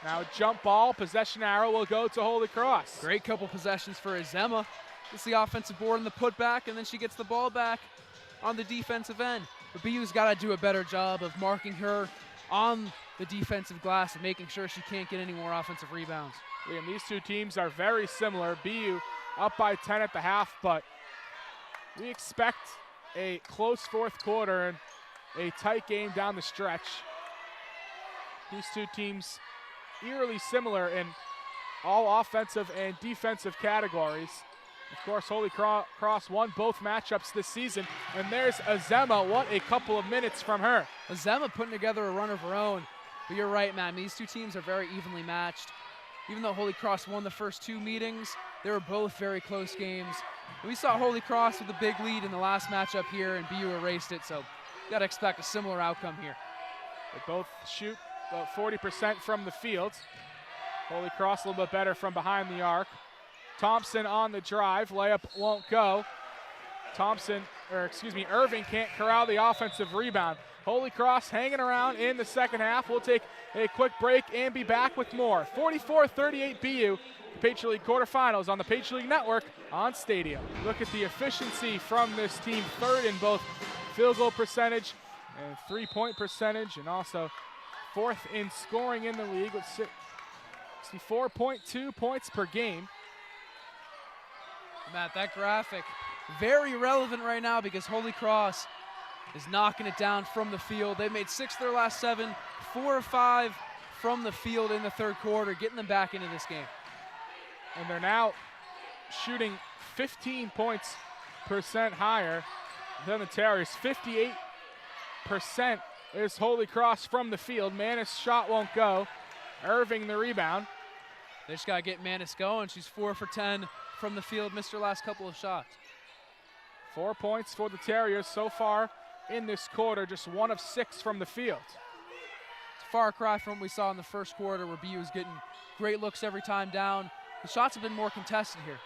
Now jump ball, possession arrow will go to Holy Cross. Great couple possessions for Azema. Gets the offensive board and the putback, and then she gets the ball back on the defensive end. But BU's got to do a better job of marking her on the defensive glass and making sure she can't get any more offensive rebounds. Liam, these two teams are very similar. BU up by 10 at the half, but we expect a close 4th quarter and a tight game down the stretch. These two teams eerily similar in all offensive and defensive categories. Of course, Holy Cross won both matchups this season, and there's Azema. What a couple of minutes from her. Azema putting together a run of her own. But you're right, man. These two teams are very evenly matched. Even though Holy Cross won the first 2 meetings, they were both very close games. And we saw Holy Cross with a big lead in the last matchup here, and BU erased it, so you got to expect a similar outcome here. They both shoot about 40% from the field. Holy Cross a little bit better from behind the arc. Thompson on the drive, layup won't go. Irving can't corral the offensive rebound. Holy Cross hanging around in the second half. We'll take a quick break and be back with more. 44-38 BU, the Patriot League Quarterfinals on the Patriot League Network on Stadium. Look at the efficiency from this team, 3rd in both field goal percentage and 3-point percentage, and also 4th in scoring in the league with 64.2 points per game. Matt, that graphic, very relevant right now because Holy Cross is knocking it down from the field. They've made 6 of their last 7, 4 of 5 from the field in the 3rd quarter, getting them back into this game. And they're now shooting 15 points percent higher than the Terriers. 58% is Holy Cross from the field. Manis' shot won't go. Irving the rebound. They just got to get Manis going. She's 4 for 10 from the field, missed her last couple of shots. 4 points for the Terriers so far in this quarter, just 1 of 6 from the field. It's a far cry from what we saw in the first quarter where BU was getting great looks every time down. The shots have been more contested here.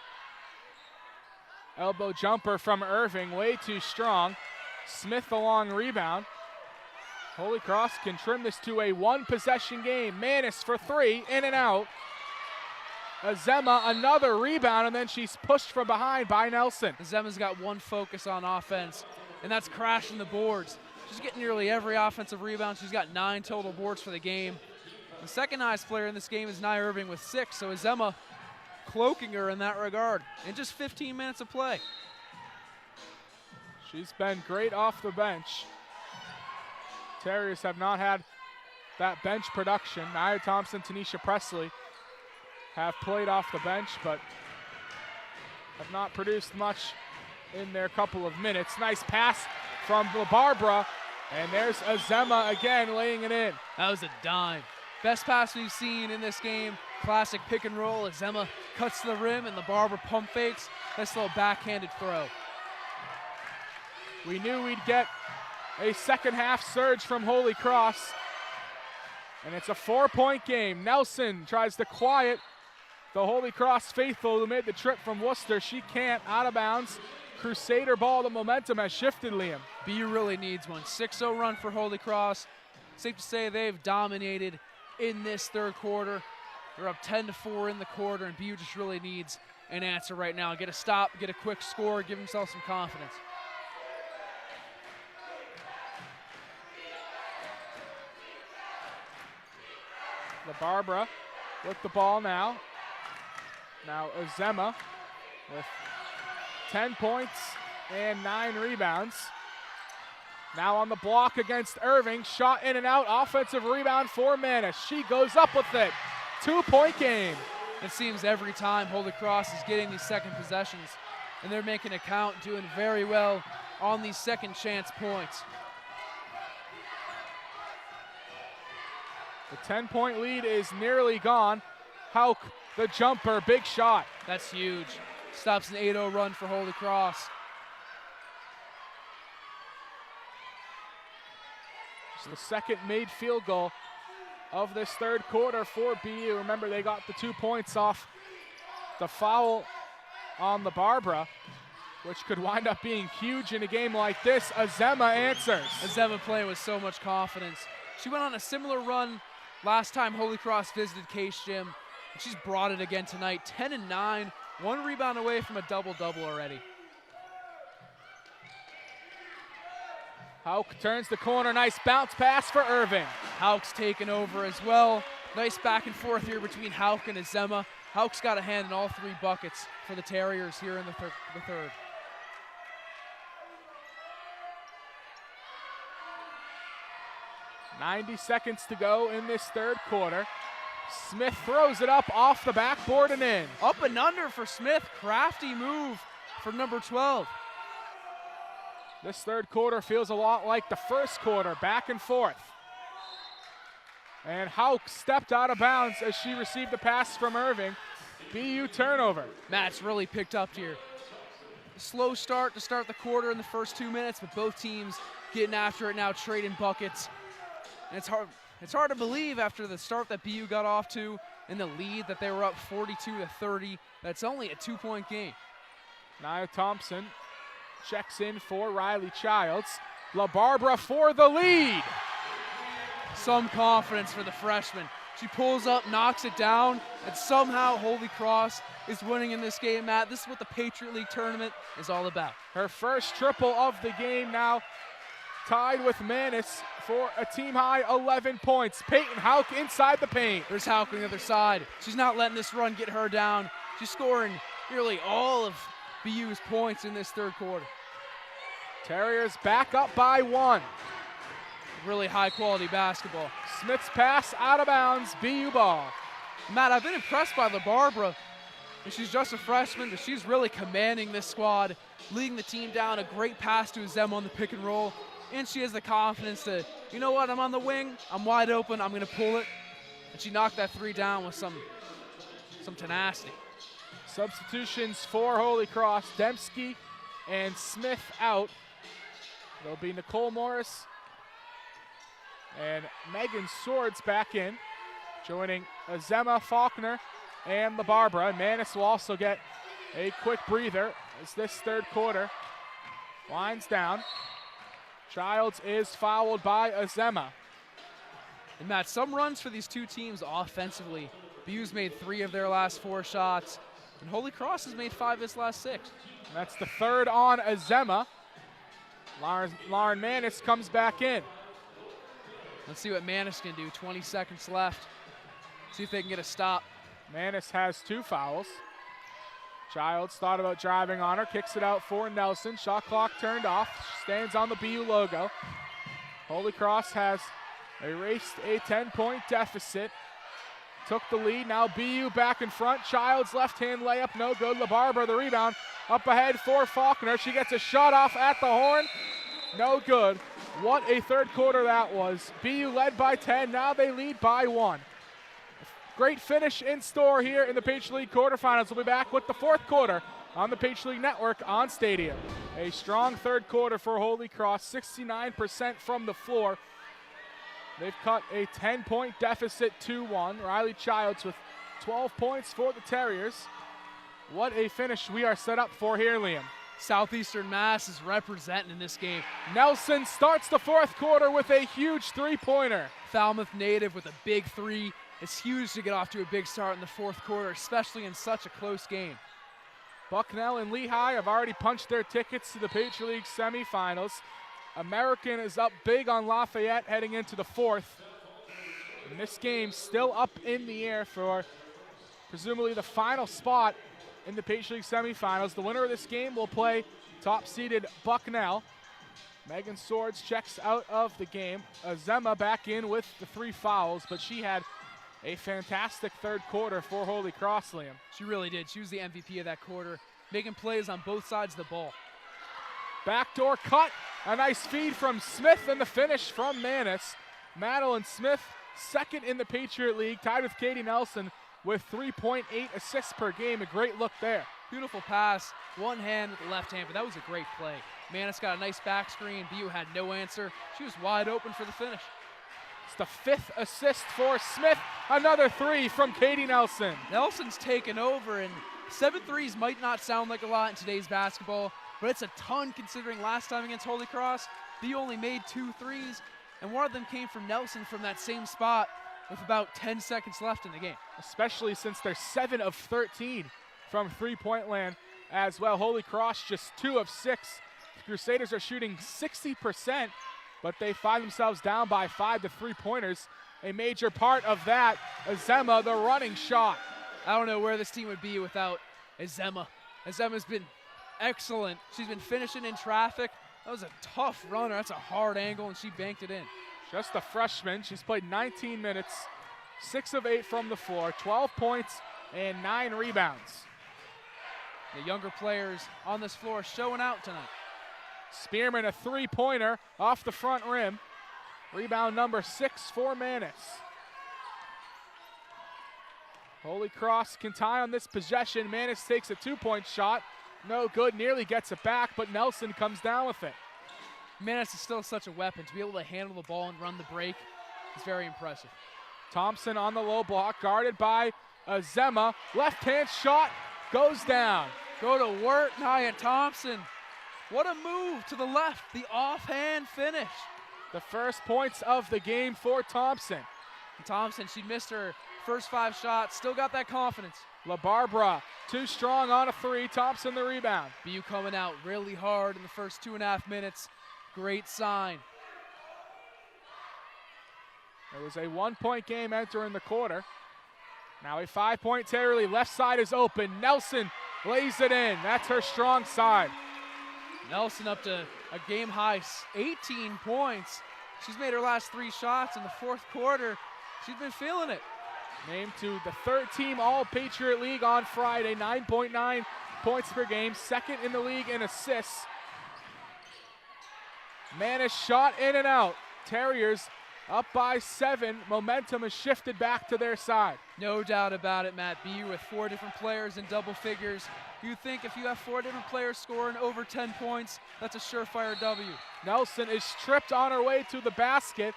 Elbow jumper from Irving, way too strong. Smith the long rebound. Holy Cross can trim this to a 1-possession game. Manis for 3, in and out. Azema another rebound, and then she's pushed from behind by Nelson. Azema's got one focus on offense, and that's crashing the boards. She's getting nearly every offensive rebound. She's got 9 total boards for the game. The second highest player in this game is Nia Irving with 6, so Azema cloaking her in that regard in just 15 minutes of play. She's been great off the bench. Terriers have not had that bench production. Nia Thompson, Tanisha Presley have played off the bench, but have not produced much in their couple of minutes. Nice pass from Barbara, and there's Azema again laying it in. That was a dime. Best pass we've seen in this game. Classic pick and roll. Azema cuts to the rim, and the Barbara pump fakes. Nice little backhanded throw. We knew we'd get a second half surge from Holy Cross, and it's a 4-point game. Nelson tries to quiet the Holy Cross faithful who made the trip from Worcester. She can't, out of bounds. Crusader ball, the momentum has shifted, Liam. BU really needs one. 6-0 run for Holy Cross. Safe to say they've dominated in this third quarter. They're up 10-4 in the quarter, and BU just really needs an answer right now. Get a stop, get a quick score, give themselves some confidence. Barbara with the ball now. Now Azema with 10 points and 9 rebounds. Now on the block against Irving. Shot in and out. Offensive rebound for Manis. She goes up with it. 2-point game. It seems every time Holy Cross is getting these second possessions, and they're making a count, doing very well on these second chance points. The 10-point lead is nearly gone. Hauk, the jumper, big shot. That's huge. Stops an 8-0 run for Holy Cross. Just the second made field goal of this third quarter for BU. Remember, they got the 2 points off the foul on the Barbara, which could wind up being huge in a game like this. Azema answers. Azema playing with so much confidence. She went on a similar run last time Holy Cross visited Case Gym, and she's brought it again tonight. 10-9, 1 rebound away from a double-double already. Hauk turns the corner, nice bounce pass for Irving. Hauk's taken over as well. Nice back and forth here between Hauk and Azema. Hauk's got a hand in all 3 buckets for the Terriers here in the third. .90 seconds to go in this third quarter. Smith throws it up off the backboard and in. Up and under for Smith. Crafty move for number 12. This third quarter feels a lot like the first quarter, back and forth. And Hauk stepped out of bounds as she received a pass from Irving. BU turnover. Matt's really picked up here. Slow start to start the quarter in the first 2 minutes, but both teams getting after it now, trading buckets. And it's hard to believe after the start that BU got off to and the lead that they were up 42-30. That's only a 2-point game. Nia Thompson checks in for Riley Childs. LaBarbara for the lead. Some confidence for the freshman. She pulls up, knocks it down, and somehow Holy Cross is winning in this game, Matt. This is what the Patriot League tournament is all about. Her first triple of the game now, tied with Manis for a team-high 11 points. Peyton Hauk inside the paint. There's Hauk on the other side. She's not letting this run get her down. She's scoring nearly all of BU's points in this third quarter. Terriers back up by 1. Really high-quality basketball. Smith's pass out of bounds, BU ball. Matt, I've been impressed by LaBarbara. She's just a freshman, but she's really commanding this squad, leading the team down. A great pass to Azema on the pick and roll. And she has the confidence to, you know what, I'm on the wing, I'm wide open, I'm going to pull it. And she knocked that 3 down with some tenacity. Substitutions for Holy Cross. Dembski and Smith out. There'll be Nicole Morris and Megan Swords back in, joining Azema, Faulkner, and LaBarbara. And Manis will also get a quick breather as this third quarter winds down. Childs is fouled by Azema. And Matt, some runs for these two teams offensively. BU's made 3 of their last 4 shots, and Holy Cross has made 5 of his last 6. And that's the third on Azema. Lauren Manis comes back in. Let's see what Manis can do. 20 seconds left. See if they can get a stop. Manis has 2 fouls. Childs thought about driving on her, kicks it out for Nelson. Shot clock turned off, stands on the BU logo. Holy Cross has erased a 10-point deficit. Took the lead, now BU back in front. Childs left-hand layup, no good. LaBarbera the rebound. Up ahead for Faulkner. She gets a shot off at the horn. No good. What a third quarter that was. BU led by 10, now they lead by 1. Great finish in store here in the Patriot League Quarterfinals. We'll be back with the fourth quarter on the Patriot League Network on Stadium. A strong third quarter for Holy Cross, 69% from the floor. They've cut a 10-point deficit 2-1. Riley Childs with 12 points for the Terriers. What a finish we are set up for here, Liam. Southeastern Mass is representing in this game. Nelson starts the fourth quarter with a huge three-pointer. Falmouth native with a big three. It's huge to get off to a big start in the fourth quarter, especially in such a close game. Bucknell and Lehigh have already punched their tickets to the Patriot League semifinals. American is up big on Lafayette heading into the fourth. And this game still up in the air for presumably the final spot in the Patriot League semifinals. The winner of this game will play top-seeded Bucknell. Megan Swords checks out of the game. Azema back in with the 3 fouls, but she had a fantastic third quarter for Holy Cross, Liam. She really did. She was the MVP of that quarter, making plays on both sides of the ball. Backdoor cut, a nice feed from Smith, and the finish from Manis. Madeline Smith, second in the Patriot League, tied with Katie Nelson with 3.8 assists per game. A great look there. Beautiful pass, one hand with the left hand, but that was a great play. Manis got a nice back screen. BU had no answer. She was wide open for the finish. It's the 5th assist for Smith. Another 3 from Katie Nelson. Nelson's taken over, and 7 threes might not sound like a lot in today's basketball, but it's a ton considering last time against Holy Cross, BU only made 2 threes, and one of them came from Nelson from that same spot with about 10 seconds left in the game. Especially since they're 7 of 13 from three-point land as well. Holy Cross just 2 of 6. The Crusaders are shooting 60%, but they find themselves down by 5 to 3-pointers. A major part of that, Azema, the running shot. I don't know where this team would be without Azema. Azema's been excellent. She's been finishing in traffic. That was a tough runner. That's a hard angle, and she banked it in. Just a freshman. She's played 19 minutes, 6 of 8 from the floor, 12 points and 9 rebounds. The younger players on this floor showing out tonight. Spearman, a three-pointer off the front rim. Rebound number 6 for Manis. Holy Cross can tie on this possession. Manis takes a 2-point shot. No good, nearly gets it back, but Nelson comes down with it. Manis is still such a weapon. To be able to handle the ball and run the break is very impressive. Thompson on the low block, guarded by Azema. Left-hand shot goes down. Go to work, Nia Thompson. What a move to the left, the offhand finish. The first points of the game for Thompson. And Thompson, she missed her first 5 shots, still got that confidence. LaBarbera, too strong on a 3. Thompson the rebound. BU coming out really hard in the first 2.5 minutes. Great sign. It was a 1-point game entering the quarter. Now a 5-point Terry Lee. Left side is open. Nelson lays it in. That's her strong side. Nelson up to a game high 18 points. She's made her last 3 shots in the fourth quarter. She's been feeling it. Named to the 3rd-team All-Patriot League on Friday. 9.9 points per game. 2nd in the league in assists. Manis shot in and out. Terriers up by 7. Momentum has shifted back to their side. No doubt about it, Matt. BU with 4 different players in double figures. You think if you have 4 different players scoring over 10 points, that's a surefire W. Nelson is stripped on her way to the basket.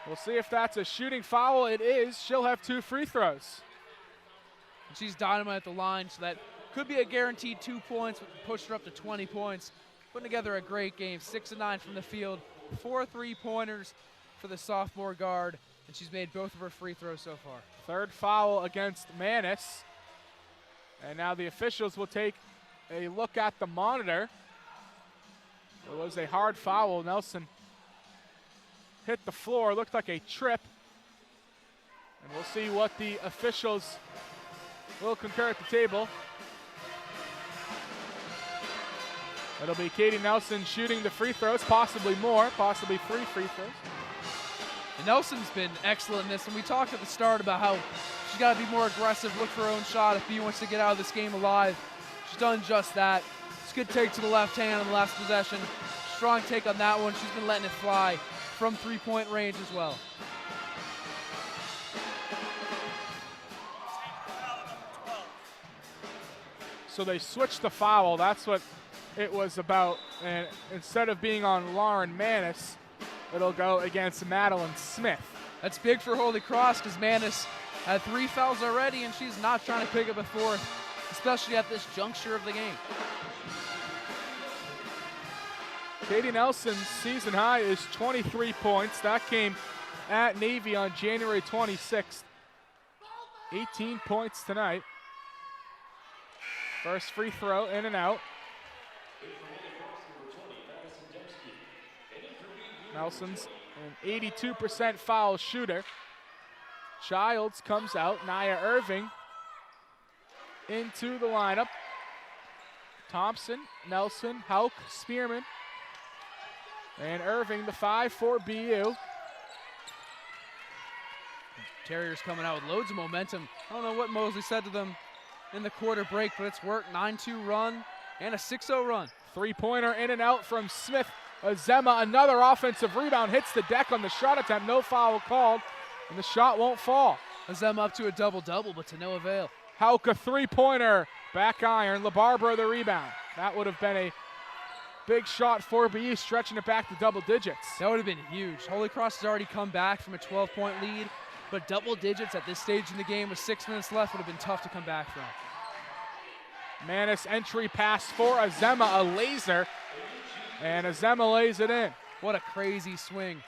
We'll see if that's a shooting foul. It is. She'll have 2 free throws. And she's dynamite at the line, so that could be a guaranteed 2 points, push her up to 20 points. Putting together a great game. 6 of 9 from the field, 4 3-pointers for the sophomore guard, and she's made both of her free throws so far. 3rd foul against Manis. And now the officials will take a look at the monitor. It was a hard foul. Nelson hit the floor, looked like a trip. And we'll see what the officials will concur at the table. It'll be Katie Nelson shooting the free throws, possibly more, possibly 3 free throws. And Nelson's been excellent in this, and we talked at the start about how she's got to be more aggressive, look for her own shot if BU wants to get out of this game alive. She's done just that. It's a good take to the left hand on the last possession. Strong take on that one. She's been letting it fly from three-point range as well. So they switched the foul. That's what it was about. And instead of being on Lauren Manis, it'll go against Madeline Smith. That's big for Holy Cross because Manis had 3 fouls already, and she's not trying to pick up a 4th, especially at this juncture of the game. Katie Nelson's season high is 23 points. That came at Navy on January 26th. 18 points tonight. First free throw, in and out. Nelson's an 82% foul shooter. Childs comes out. Nia Irving into the lineup. Thompson, Nelson, Hauk, Spearman, and Irving, the 5 for BU. Terriers coming out with loads of momentum. I don't know what Mosley said to them in the quarter break, but it's worked. 9-2 run and a 6-0 run. Three-pointer in and out from Smith. Azema, another offensive rebound, hits the deck on the shot attempt. No foul called, and the shot won't fall. Azema up to a double-double, but to no avail. Hauk, a three-pointer, back iron. LaBarbera the rebound. That would have been a big shot for BU, stretching it back to double digits. That would have been huge. Holy Cross has already come back from a 12-point lead, but double digits at this stage in the game with 6 minutes left would have been tough to come back from. Manis entry pass for Azema, a laser, and Azema lays it in. What a crazy swing.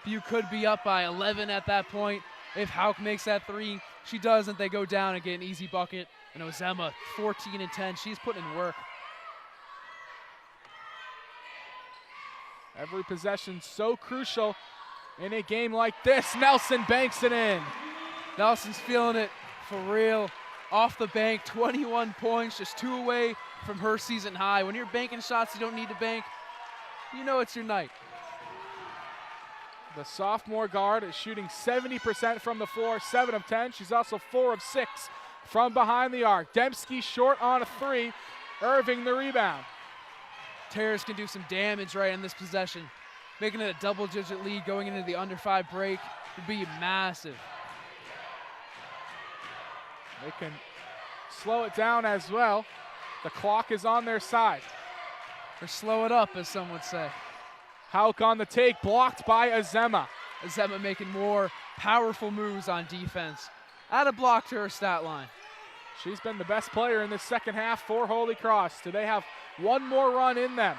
BU could be up by 11 at that point. If Hauk makes that 3, she doesn't, they go down and get an easy bucket. And Azema, 14 and 10, she's putting in work. Every possession so crucial in a game like this. Nelson banks it in. Nelson's feeling it for real. Off the bank, 21 points, just 2 away from her season high. When you're banking shots you don't need to bank, you know it's your night. The sophomore guard is shooting 70% from the floor, 7 of 10. She's also 4 of 6 from behind the arc. Dembski short on a 3. Irving the rebound. Terriers can do some damage right in this possession. Making it a double-digit lead going into the under 5 break would be massive. They can slow it down as well. The clock is on their side. Or slow it up, as some would say. Hauk on the take, blocked by Azema. Azema making more powerful moves on defense. Add a block to her stat line. She's been the best player in the second half for Holy Cross. Do they have one more run in them?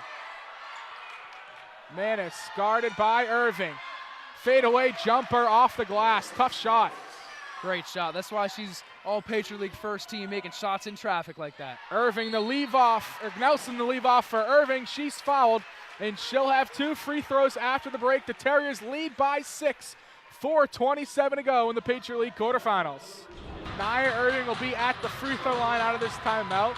Manis guarded by Irving. Fadeaway jumper off the glass. Tough shot. Great shot. That's why she's all Patriot League first team, making shots in traffic like that. Irving the leave off, or Nelson the leave off for Irving. She's fouled, and she'll have 2 free throws after the break. The Terriers lead by 6. 4:27 to go in the Patriot League quarterfinals. Nia Irving will be at the free throw line out of this timeout.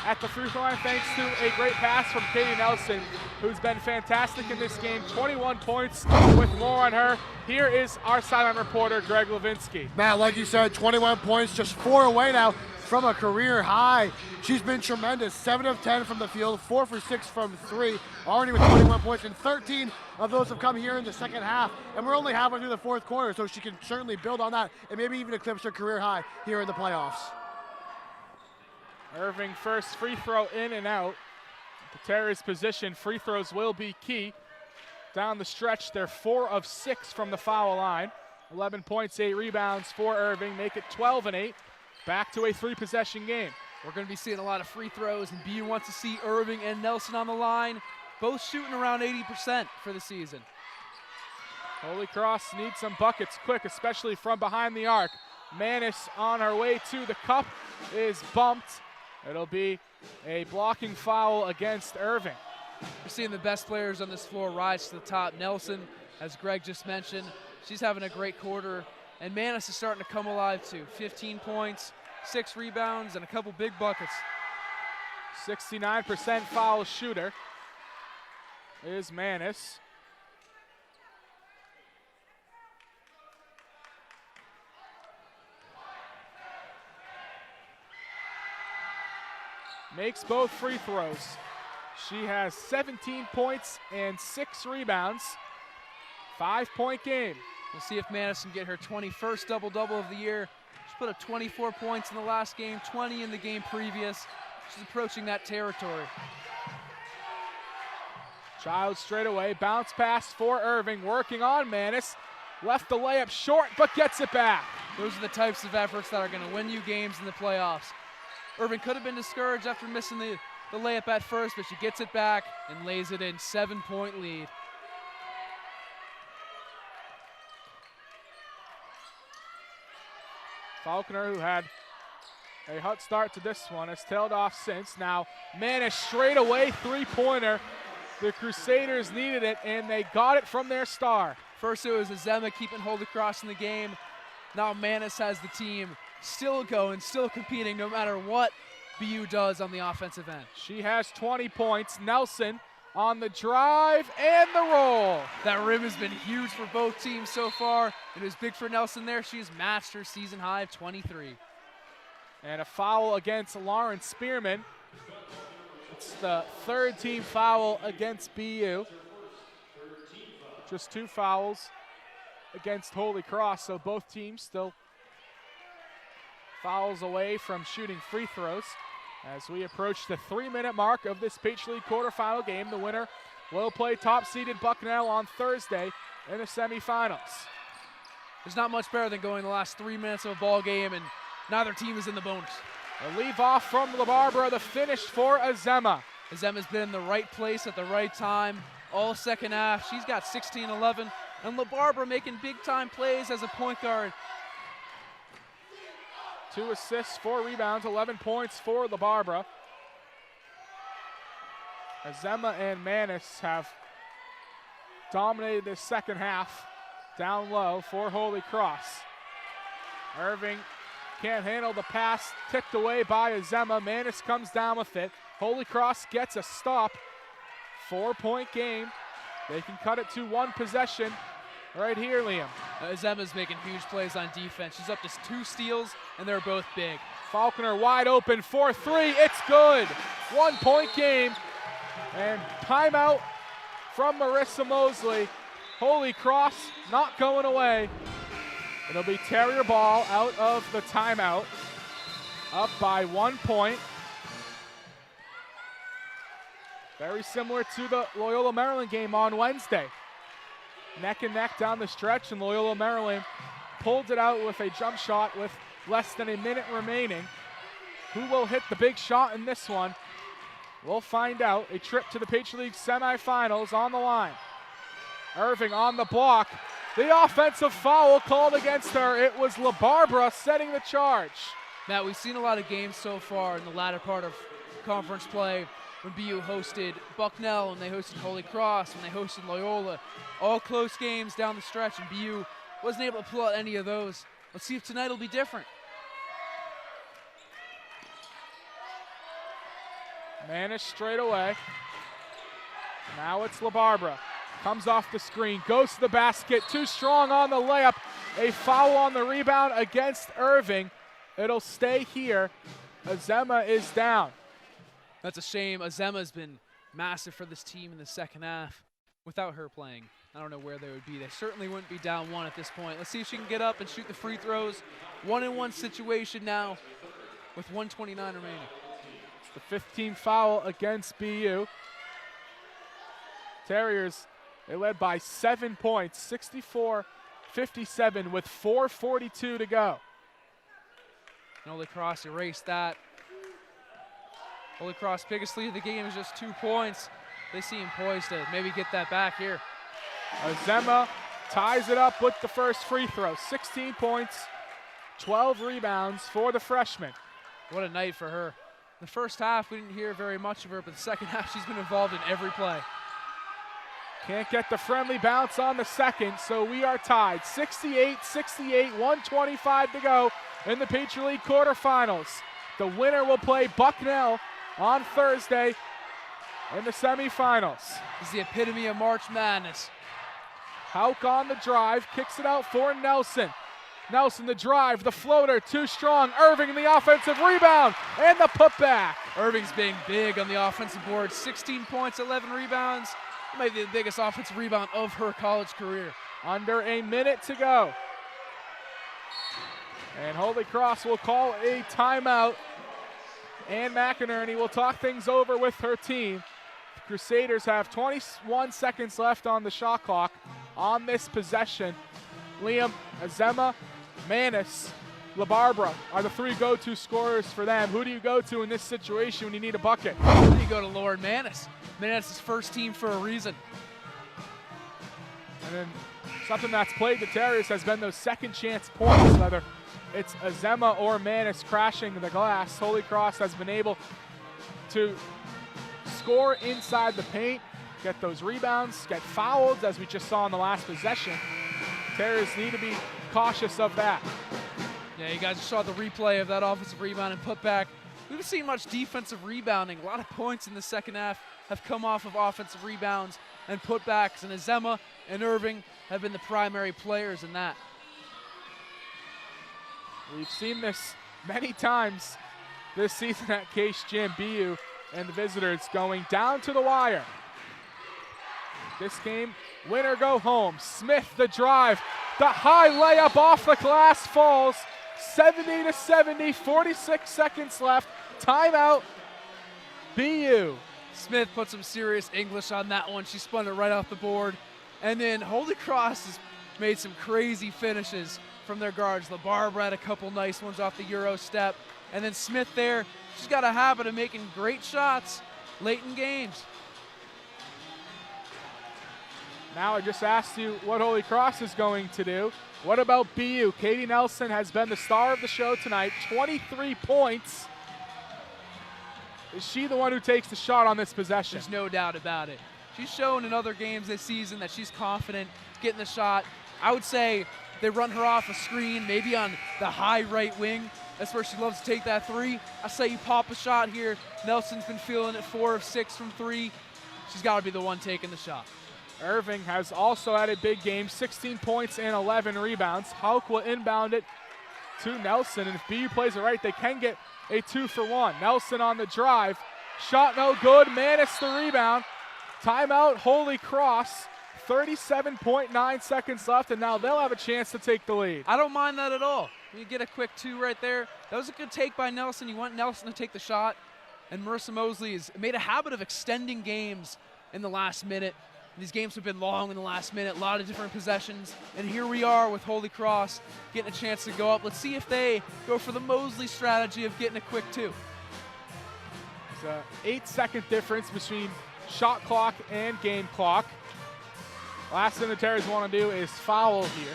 At the free throw line, thanks to a great pass from Katie Nelson, who's been fantastic in this game. 21 points. With more on her, here is our sideline reporter, Greg Levinsky. Matt, like you said, 21 points, just 4 away now from a career high. She's been tremendous. 7 of 10 from the field, 4 for 6 from 3, already with 21 points, and 13 of those have come here in the second half. And we're only halfway through the 4th quarter, so she can certainly build on that and maybe even eclipse her career high here in the playoffs. Irving first free throw in and out. The Terriers' position, free throws will be key. Down the stretch, they're 4 of 6 from the foul line. 11 points, 8 rebounds for Irving, make it 12 and 8. Back to a 3-possession game. We're going to be seeing a lot of free throws, and BU wants to see Irving and Nelson on the line, both shooting around 80% for the season. Holy Cross needs some buckets quick, especially from behind the arc. Manis on her way to the cup is bumped. It'll be a blocking foul against Irving. We're seeing the best players on this floor rise to the top. Nelson, as Greg just mentioned, she's having a great quarter. And Manis is starting to come alive too. 15 points, 6 rebounds, and a couple big buckets. 69% foul shooter is Manis. Makes both free throws. She has 17 points and 6 rebounds. 5-point game. We'll see if Manis can get her 21st double-double of the year. She put up 24 points in the last game, 20 in the game previous. She's approaching that territory. Child straight away, bounce pass for Irving, working on Manis. Left the layup short, but gets it back. Those are the types of efforts that are going to win you games in the playoffs. Irving could have been discouraged after missing the layup at first, but she gets it back and lays it in. 7-point lead. Falconer, who had a hot start to this one, has tailed off since. Now Manis straight away three-pointer. The Crusaders needed it, and they got it from their star. First it was Azema keeping Holy Cross in the game. Now Manis has the team still going, still competing no matter what BU does on the offensive end. She has 20 points. Nelson on the drive and the roll. That rim has been huge for both teams so far. It was big for Nelson there. She has matched her season high of 23. And a foul against Lauren Spearman. It's the third team foul against BU. Just 2 fouls against Holy Cross, so both teams still fouls away from shooting free throws. As we approach the 3-minute mark of this Patriot League quarterfinal game, the winner will play top-seeded Bucknell on Thursday in the semifinals. There's not much better than going the last 3 minutes of a ball game and neither team is in the bonus. A leave off from LaBarbera, the finish for Azema. Azema's been in the right place at the right time all second half. She's got 16-11, and LaBarbera making big-time plays as a point guard. 2 assists, 4 rebounds, 11 points for LaBarbera. Azema and Manis have dominated this second half down low for Holy Cross. Irving can't handle the pass, tipped away by Azema. Manis comes down with it. Holy Cross gets a stop. 4-point game. They can cut it to 1 possession right here, Liam. Azema's making huge plays on defense. She's up to 2 steals, and they're both big. Falconer wide open for 3. It's good. 1-point game. And timeout from Marissa Mosley. Holy Cross not going away. It'll be Terrier ball out of the timeout. Up by 1 point. Very similar to the Loyola Maryland game on Wednesday. Neck and neck down the stretch, and Loyola Maryland pulled it out with a jump shot with less than a minute remaining. Who will hit the big shot in this one? We'll find out. A trip to the Patriot League semifinals on the line. Irving on the block. The offensive foul called against her. It was LaBarbera setting the charge. Matt, we've seen a lot of games so far in the latter part of conference play when BU hosted Bucknell and they hosted Holy Cross, when they hosted Loyola. All close games down the stretch, and BU wasn't able to pull out any of those. Let's see if tonight will be different. Manis straight away. Now it's LaBarbera. Comes off the screen, goes to the basket, too strong on the layup. A foul on the rebound against Irving. It'll stay here. Azema is down. That's a shame. Azema's been massive for this team in the second half. Without her playing, I don't know where they would be. They certainly wouldn't be down 1 at this point. Let's see if she can get up and shoot the free throws. 1-on-1 situation now with 1:29 remaining. It's the 15th foul against BU. Terriers, they led by 7 points, 64-57 with 4:42 to go. And Holy Cross erased that. Holy Cross biggest lead of the game is just 2 points. They seem poised to maybe get that back here. Azema ties it up with the first free throw. 16 points, 12 rebounds for the freshman. What a night for her. The first half, we didn't hear very much of her, but the second half, she's been involved in every play. Can't get the friendly bounce on the second, so we are tied. 68-68, 1:25 to go in the Patriot League quarterfinals. The winner will play Bucknell on Thursday in the semifinals. This is the epitome of March Madness. Hauk on the drive, kicks it out for Nelson. Nelson the drive, the floater, too strong. Irving in the offensive rebound and the putback. Irving's being big on the offensive board. 16 points, 11 rebounds. Maybe the biggest offensive rebound of her college career. Under a minute to go. And Holy Cross will call a timeout. Ann McInerney will talk things over with her team. The Crusaders have 21 seconds left on the shot clock on this possession. Liam, Azema, Manis, LaBarbera are the three go-to scorers for them. Who do you go to in this situation when you need a bucket? You go to Lauren Manis. Manis is first team for a reason. And then something that's plagued the Terriers has been those second chance points, whether it's Azema or Manis crashing the glass. Holy Cross has been able to score inside the paint, get those rebounds, get fouled, as we just saw in the last possession. Terriers need to be cautious of that. Yeah, you guys saw the replay of that offensive rebound and putback. We haven't seen much defensive rebounding. A lot of points in the second half have come off of offensive rebounds and putbacks, and Azema and Irving have been the primary players in that. We've seen this many times this season at Case Gym. BU and the visitors going down to the wire. This game, win or go home. Smith the drive, the high layup off the glass falls. 70-70, 46 seconds left. Timeout, BU. Smith put some serious English on that one. She spun it right off the board. And then Holy Cross has made some crazy finishes from their guards. LaBarbera had a couple nice ones off the Euro step. And then Smith there, she's got a habit of making great shots late in games. Now I just asked you what Holy Cross is going to do. What about BU? Katie Nelson has been the star of the show tonight, 23 points. Is she the one who takes the shot on this possession? There's no doubt about it. She's shown in other games this season that she's confident getting the shot. I would say they run her off a screen, maybe on the high right wing. That's where she loves to take that three. I say you pop a shot here. Nelson's been feeling it, 4 of 6 from 3. She's got to be the one taking the shot. Irving has also had a big game, 16 points and 11 rebounds. Hauk will inbound it to Nelson, and if BU plays it right, they can get a 2-for-1. Nelson on the drive, shot no good, Manis the rebound. Timeout, Holy Cross, 37.9 seconds left, and now they'll have a chance to take the lead. I don't mind that at all. You get a quick 2 right there. That was a good take by Nelson. You want Nelson to take the shot, and Marissa Mosley has made a habit of extending games in the last minute. These games have been long in the last minute, a lot of different possessions, and here we are with Holy Cross getting a chance to go up. Let's see if they go for the Mosley strategy of getting a quick 2. It's an 8-second difference between shot clock and game clock. Last thing the Terriers want to do is foul here,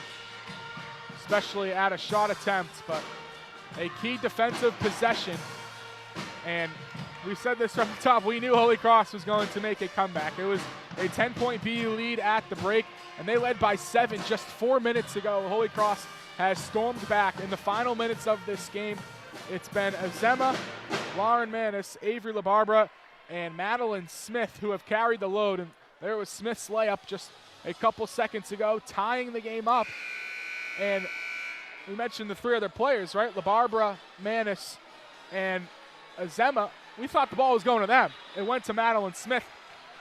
especially at a shot attempt, but a key defensive possession. And we said this from the top, we knew Holy Cross was going to make a comeback. It was a 10-point BU lead at the break, and they led by 7 just 4 minutes ago. Holy Cross has stormed back in the final minutes of this game. It's been Azema, Lauren Manis, Avery LaBarbera, and Madeline Smith who have carried the load. And there was Smith's layup just a couple seconds ago, tying the game up. And we mentioned the 3 other players, right? LaBarbera, Manis, and Azema. We thought the ball was going to them. It went to Madeline Smith.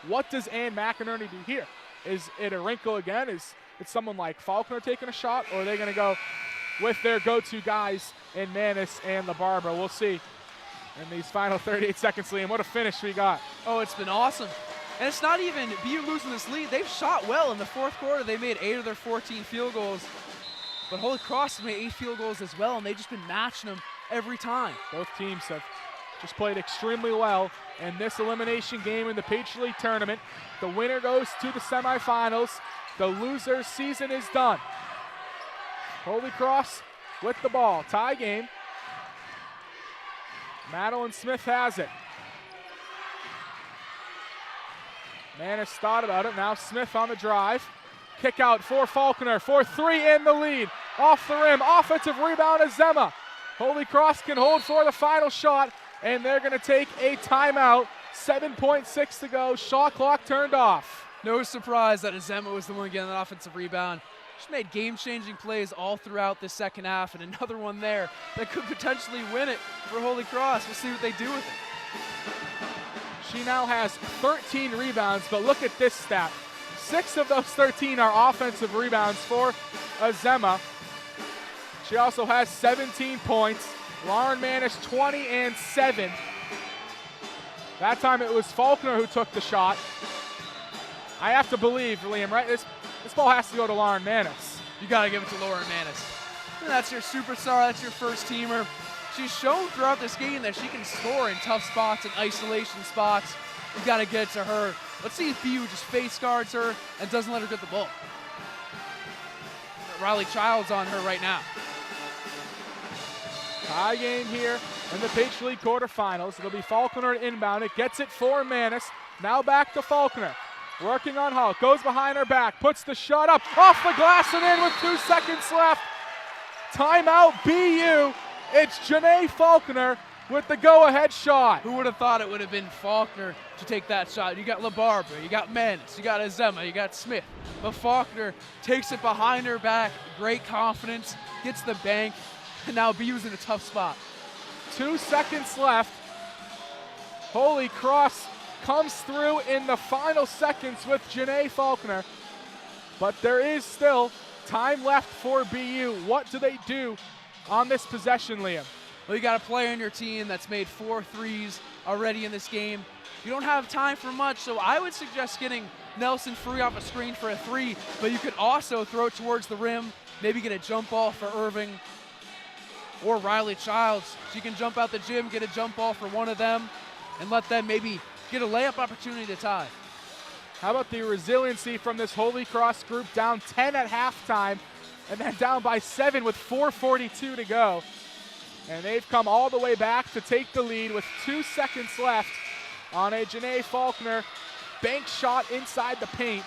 What does Ann McInerney do here? Is it a wrinkle again? Is it someone like Faulkner taking a shot, or are they going to go with their go-to guys in Manis and LaBarbera? We'll see in these final 38 seconds, Liam. What a finish we got. Oh, it's been awesome. And it's not even BU losing this lead. They've shot well in the fourth quarter. They made 8 of their 14 field goals. But Holy Cross has made 8 field goals as well, and they've just been matching them every time. Both teams have just played extremely well in this elimination game in the Patriot League tournament. The winner goes to the semifinals. The loser's season is done. Holy Cross with the ball. Tie game. Madeline Smith has it. Manis thought about it. Now Smith on the drive. Kick out for Faulkner for 3 in the lead. Off the rim. Offensive rebound, Azema. Holy Cross can hold for the final shot. and they're going to take a timeout. 7.6 to go. Shot clock turned off. No surprise that Azema was the one getting that offensive rebound. She made game-changing plays all throughout the second half, and another one there that could potentially win it for Holy Cross. We'll see what they do with it. She now has 13 rebounds, but look at this stat. 6 of those 13 are offensive rebounds for Azema. She also has 17 points. Lauren Manis 20 and 7. That time it was Faulkner who took the shot. I have to believe, Liam, right? This ball has to go to Lauren Manis. You got to give it to Lauren Manis. And that's your superstar. That's your first teamer. She's shown throughout this game that she can score in tough spots and isolation spots. You got to get it to her. Let's see if BU just face guards her and doesn't let her get the ball. Riley Child's on her right now. Tie game here in the Patriot League Quarterfinals. It'll be Faulkner inbound. It gets it for Manis. Now back to Faulkner. Working on Hull. Goes behind her back. Puts the shot up. Off the glass and in with 2 seconds left. Timeout BU. It's Janae Faulkner with the go-ahead shot. Who would have thought it would have been Faulkner to take that shot? You got LaBarbera, you got Manis, you got Azema, you got Smith. But Faulkner takes it behind her back. Great confidence. Gets the bank. And now BU's in a tough spot. 2 seconds left. Holy Cross comes through in the final seconds with Janae Faulkner. But there is still time left for BU. What do they do on this possession, Liam? Well, you got a player in your team that's made 4 threes already in this game. You don't have time for much, so I would suggest getting Nelson free off a screen for a 3, but you could also throw it towards the rim, maybe get a jump ball for Irving or Riley Childs. She can jump out the gym, get a jump ball for one of them, and let them maybe get a layup opportunity to tie. How about the resiliency from this Holy Cross group, down 10 at halftime and then down by 7 with 4:42 to go. And they've come all the way back to take the lead with 2 seconds left on a Janae Faulkner bank shot inside the paint.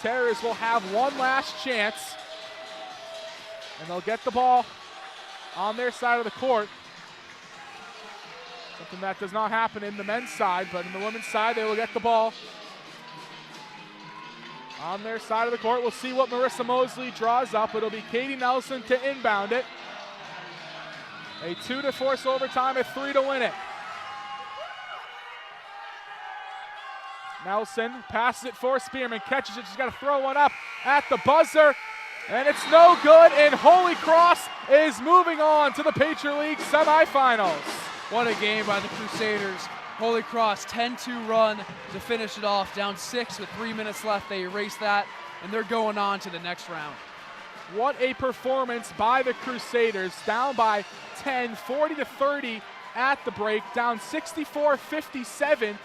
Terriers will have one last chance, and they'll get the ball on their side of the court. Something that does not happen in the men's side, but in the women's side, they will get the ball on their side of the court. We'll see what Marissa Mosley draws up. It'll be Katie Nelson to inbound it. A 2 to force overtime, a 3 to win it. Nelson passes it for Spearman, catches it. She's got to throw one up at the buzzer, and it's no good, and Holy Cross is moving on to the Patriot League semifinals. What a game by the Crusaders. Holy Cross 10-2 run to finish it off. Down 6 with 3 minutes left. They erase that, and they're going on to the next round. What a performance by the Crusaders. Down by 10, 40-30 at the break. Down 64-57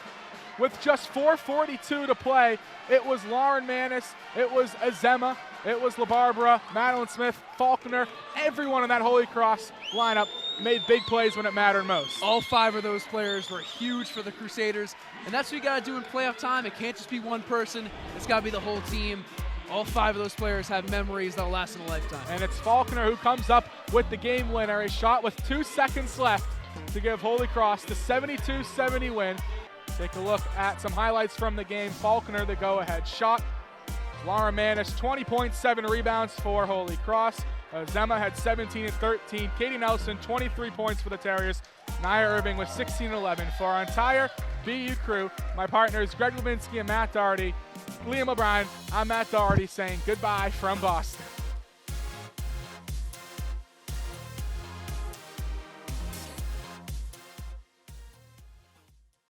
with just 4:42 to play. It was Lauren Manis, it was Azema, it was LaBarbera, Madeline Smith, Faulkner. Everyone in that Holy Cross lineup made big plays when it mattered most. All 5 of those players were huge for the Crusaders, and that's what you got to do in playoff time. It can't just be one person. It's got to be the whole team. All 5 of those players have memories that'll last in a lifetime. And it's Faulkner who comes up with the game winner, a shot with 2 seconds left to give Holy Cross the 72-70 win. Take a look at some highlights from the game. Faulkner, the go-ahead shot. Laura Manis, 20.7 rebounds for Holy Cross. Azema had 17 and 13. Katie Nelson, 23 points for the Terriers. Nia Irving with 16 and 11. For our entire BU crew, my partners Greg Lubinsky and Matt Doherty, Liam O'Brien, I'm Matt Doherty saying goodbye from Boston.